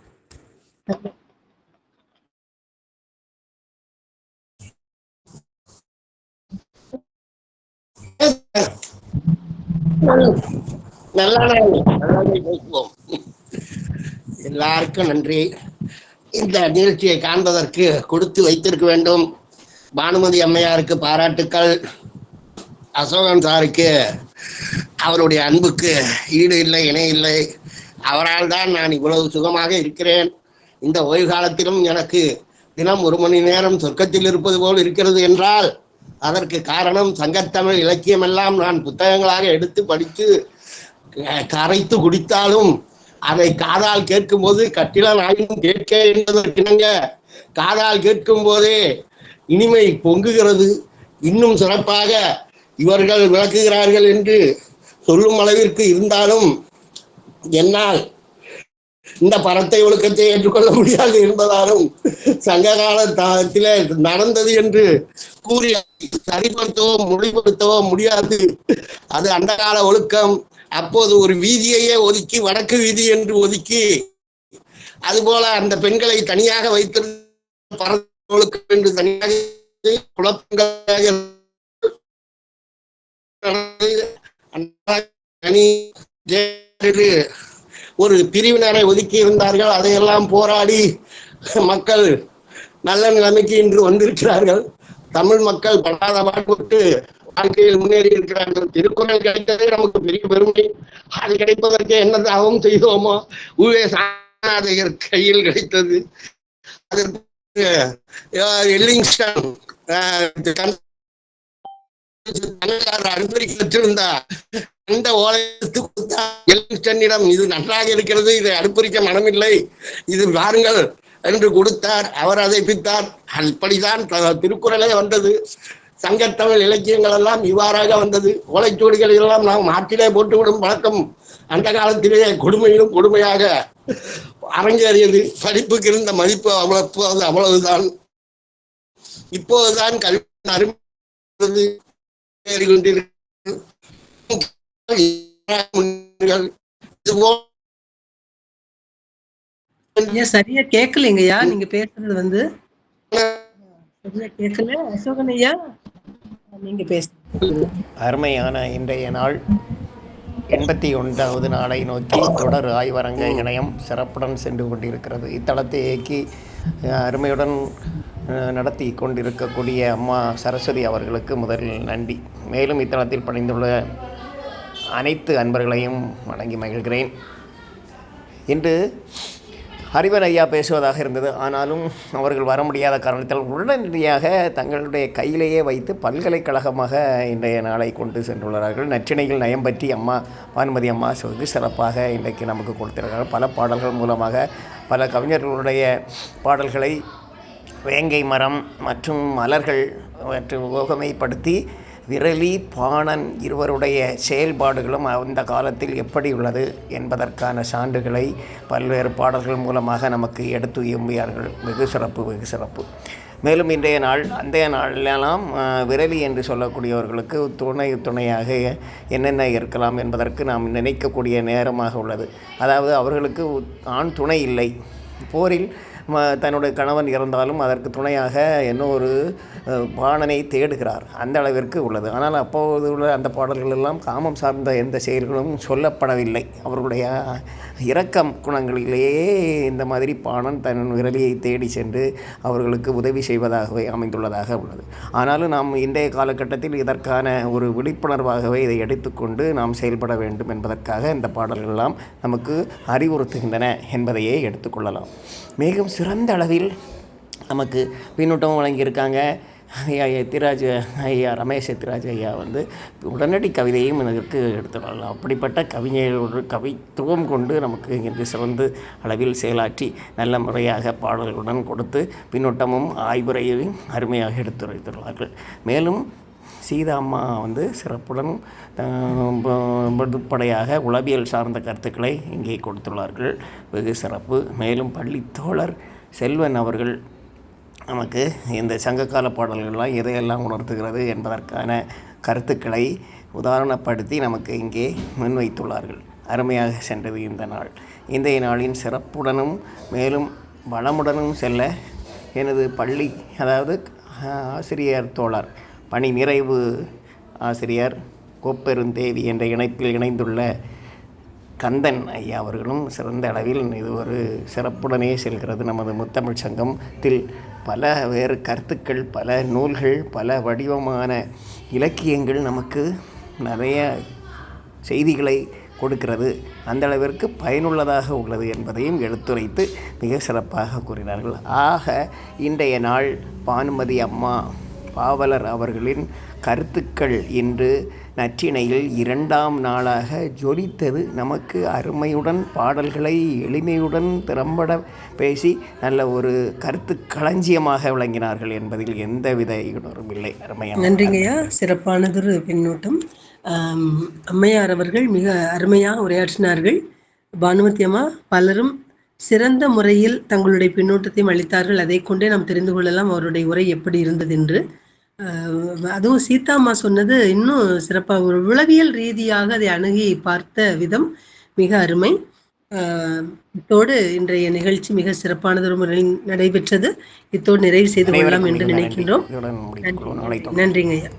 பேசுவோம். எல்லாருக்கும் நன்றி. இந்த நிகழ்ச்சியை காண்பதற்கு கொடுத்து வைத்திருக்க வேண்டும். பானுமதி அம்மையாருக்கு பாராட்டுக்கள். அசோகன் சாருக்கு அவருடைய அன்புக்கு ஈடு இல்லை, இணை இல்லை. அவரால் தான் நான் இவ்வளவு சுகமாக இருக்கிறேன். இந்த ஓய்வு காலத்திலும் எனக்கு தினம் 1 மணி நேரம் சொர்க்கத்தில் இருப்பது போல் இருக்கிறது என்றால் அதற்கு காரணம் சங்கத்தமிழ் இலக்கியம் எல்லாம் நான் புத்தகங்களாக எடுத்து படித்து கரைத்து குடித்தாலும் அதை காதால் கேட்கும் போது கட்டில நாயும் கேட்க என்பதற்கிணங்க காதால் கேட்கும் போதே இனிமை பொங்குகிறது. இன்னும் சிறப்பாக இவர்கள் விளக்குகிறார்கள் என்று சொல்லும் அளவிற்கு இருந்தாலும் என்னால் இந்த பரத்தை ஒழுக்கத்தை ஏற்றுக்கொள்ள முடியாது என்பதாலும் சங்க காலத்திலே நடந்தது என்று கூறி சரிப்படுத்தவோ மொழிபடுத்தவோ முடியாது. அது அந்த கால ஒழுக்கம். அப்போது ஒரு வீதியையே ஒதுக்கி வடக்கு வீதி என்று ஒதுக்கி அதுபோல அந்த பெண்களை தனியாக வைத்திருந்த பரத்தை ஒழுக்கம் என்று தனியாக குலப்பெண்கள் ஒரு பிரிவினரை ஒதுக்கி இருந்தார்கள். அதையெல்லாம் போராடி மக்கள் நல்ல நிலைமைக்கு இன்று வந்திருக்கிறார்கள். தமிழ் மக்கள் படாத பாடுபட்டு வாழ்க்கையில் முன்னேறி இருக்கிறார்கள். திருக்குறள் கிடைத்ததே நமக்கு பெரிய பெருமை. அது கிடைப்பதற்கு என்ன தாவம் செய்தோமோ உவேசாதையர் கையில் கிடைத்தது. அதற்கு எல்லிங்ஸ்டன் அடுப்பறிக்கா அந்த ஓலையிடம் இது நன்றாக இருக்கிறது, இதை அடுப்பறிக்க மனமில்லை, இது வாருங்கள் என்று கொடுத்தார். அவர் அதை பித்தார். அப்படித்தான் திருக்குறளே வந்தது. சங்கத்தமிழ் இலக்கியங்கள் எல்லாம் இவ்வாறாக வந்தது. ஓலைச்சுவடிகள் எல்லாம் நாம் ஆற்றிலே போட்டுவிடும் பழக்கம் அந்த காலத்திலேயே கொடுமையிலும் கொடுமையாக அரங்கேறியது. படிப்புக்கு இருந்த மதிப்பு அவ்வளவுதான். இப்போதுதான் கல்வி அருமை சரியா கேட்கலைங்கய்யா, நீங்க பேசுறது வந்து சரியா கேட்கல. அசோகன் ஐயா, நீங்க பேசுங்க. அருமையான இன்றைய நாள் 81வது நாளை நோக்கி தொடர் ஆய்வரங்க இணையம் சிறப்புடன் சென்று கொண்டிருக்கிறது. இத்தலத்தை இயக்கி அருமையுடன் நடத்தி கொண்டிருக்கக்கூடிய அம்மா சரஸ்வதி அவர்களுக்கு முதலில் நன்றி. மேலும் இத்தலத்தில் பணிந்துள்ள அனைத்து அன்பர்களையும் வணங்கி மகிழ்கிறேன். இன்று ஹரிவன் ஐயா பேசுவதாக இருந்தது. ஆனாலும் அவர்கள் வர முடியாத காரணத்தால் உடனடியாக தங்களுடைய கையிலேயே வைத்து பல்கலைக்கழகமாக இன்றைய நாளை கொண்டு சென்றுள்ளார்கள். நற்றிணையில் நயம் பற்றி அம்மா பானுமதி அம்மா வெகு சிறப்பாக இன்றைக்கு நமக்கு கொடுத்திருக்கிறார்கள். பல பாடல்கள் மூலமாக பல கவிஞர்களுடைய பாடல்களை வேங்கை மரம் மற்றும் மலர்கள் மற்றும் ஓகமைப்படுத்தி விரலி பாணன் இருவருடைய செயல்பாடுகளும் அந்த காலத்தில் எப்படி உள்ளது என்பதற்கான சான்றுகளை பல்வேறு பாடல்கள் மூலமாக நமக்கு எடுத்து எம்பியார்கள். வெகு சிறப்பு, வெகு சிறப்பு. மேலும் இன்றைய நாள் அந்த நாளெல்லாம் விரலி என்று சொல்லக்கூடியவர்களுக்கு துணையாக என்னென்ன இருக்கலாம் என்பதற்கு நாம் நினைக்கக்கூடிய நேரமாக உள்ளது. அதாவது அவர்களுக்கு ஆண் துணை இல்லை. போரில் தன்னுடைய கணவன் இறந்தாலும் அதற்கு துணையாக இன்னொரு பாணனை தேடுகிறார். அந்த அளவிற்கு உள்ளது. ஆனால் அப்போது உள்ள அந்த பாடல்கள் எல்லாம் காமம் சார்ந்த எந்த செயல்களும் சொல்லப்படவில்லை. அவர்களுடைய இரக்கம் குணங்களிலேயே இந்த மாதிரி பாணன் தன் விரலியை தேடி சென்று அவர்களுக்கு உதவி செய்வதாகவே அமைந்துள்ளதாக உள்ளது. ஆனாலும் நாம் இன்றைய காலகட்டத்தில் இதற்கான ஒரு விழிப்புணர்வாகவே இதை எடுத்துக்கொண்டு நாம் செயல்பட வேண்டும் என்பதற்காக இந்த பாடல்கள் எல்லாம் நமக்கு அறிவுறுத்துகின்றன என்பதையே எடுத்துக்கொள்ளலாம். மிகவும் சிறந்த அளவில் நமக்கு பின்னூட்டமும் வழங்கியிருக்காங்க. ஐயா எத்திராஜ் ஐயா ரமேஷ் எத்திராஜ் ஐயா வந்து உடனடி கவிதையும் இதற்கு எடுத்துக்கொள்ளலாம். அப்படிப்பட்ட கவிஞரோடு கவித்துவம் கொண்டு நமக்கு இன்று சிறந்து அளவில் செயலாற்றி நல்ல முறையாக பாடல்களுடன் கொடுத்து பின்னூட்டமும் ஆய்வுரையையும் அருமையாக எடுத்துரைத்துள்ளார்கள். மேலும் சீதா அம்மா வந்து சிறப்புடன் பொதுப்படையாக உளவியல் சார்ந்த கருத்துக்களை இங்கே கொடுத்துள்ளார்கள். வெகு சிறப்பு. மேலும் பள்ளி தோழர் செல்வன் அவர்கள் நமக்கு இந்த சங்ககால பாடல்கள்லாம் எதையெல்லாம் உணர்த்துகிறது என்பதற்கான கருத்துக்களை உதாரணப்படுத்தி நமக்கு இங்கே முன்வைத்துள்ளார்கள். அருமையாக சென்றது இந்த நாள். இன்றைய நாளின் சிறப்புடனும் மேலும் வளமுடனும் செல்ல எனது பள்ளி, அதாவது ஆசிரியர் தோழர், பணி நிறைவு ஆசிரியர் கோப்பெருந்தேவி என்ற இணைப்பில் இணைந்துள்ள கந்தன் ஐயா அவர்களும் சிறந்த அளவில் இது ஒரு சிறப்புடனே செல்கிறது. நமது முத்தமிழ் சங்கத்தில் பல வேறு கருத்துக்கள், பல நூல்கள், பல வடிவமான இலக்கியங்கள் நமக்கு நிறைய செய்திகளை கொடுக்கிறது. அந்த அளவிற்கு பயனுள்ளதாக உள்ளது என்பதையும் எடுத்துரைத்து மிக சிறப்பாக கூறினார்கள். ஆக இன்றைய நாள் பானுமதி அம்மா பாவலர் அவர்களின் கருத்துக்கள் இன்று நற்றிணையில் 2ஆம் நாளாக ஜொலித்தது. நமக்கு அருமையுடன் பாடல்களை எளிமையுடன் திறம்பட பேசி நல்ல ஒரு கருத்து களஞ்சியமாக விளங்கினார்கள் என்பதில் எந்தவித ஈடுபடும் இல்லை. அருமையாக நன்றிங்கய்யா. சிறப்பானதொரு பின்னூட்டம். அம்மையார் அவர்கள் மிக அருமையாக உரையாற்றினார்கள். பானுமதி அம்மா பலரும் சிறந்த முறையில் தங்களுடைய பின்னூட்டத்தையும் அளித்தார்கள். அதை கொண்டே நாம் தெரிந்து கொள்ளலாம் அவருடைய உரை எப்படி இருந்தது என்று. அதுவும் சீதாம்மா சொன்னது இன்னும் சிறப்பாக ஒரு உளவியல் ரீதியாக அதை அணுகி பார்த்த விதம் மிக அருமை. இத்தோடு இன்றைய நிகழ்ச்சி மிக சிறப்பானதொரு முறையில் நடைபெற்றது. இத்தோடு நிறைவு செய்து கொள்ளலாம் என்று நினைக்கின்றோம். நன்றிங்க ஐயா.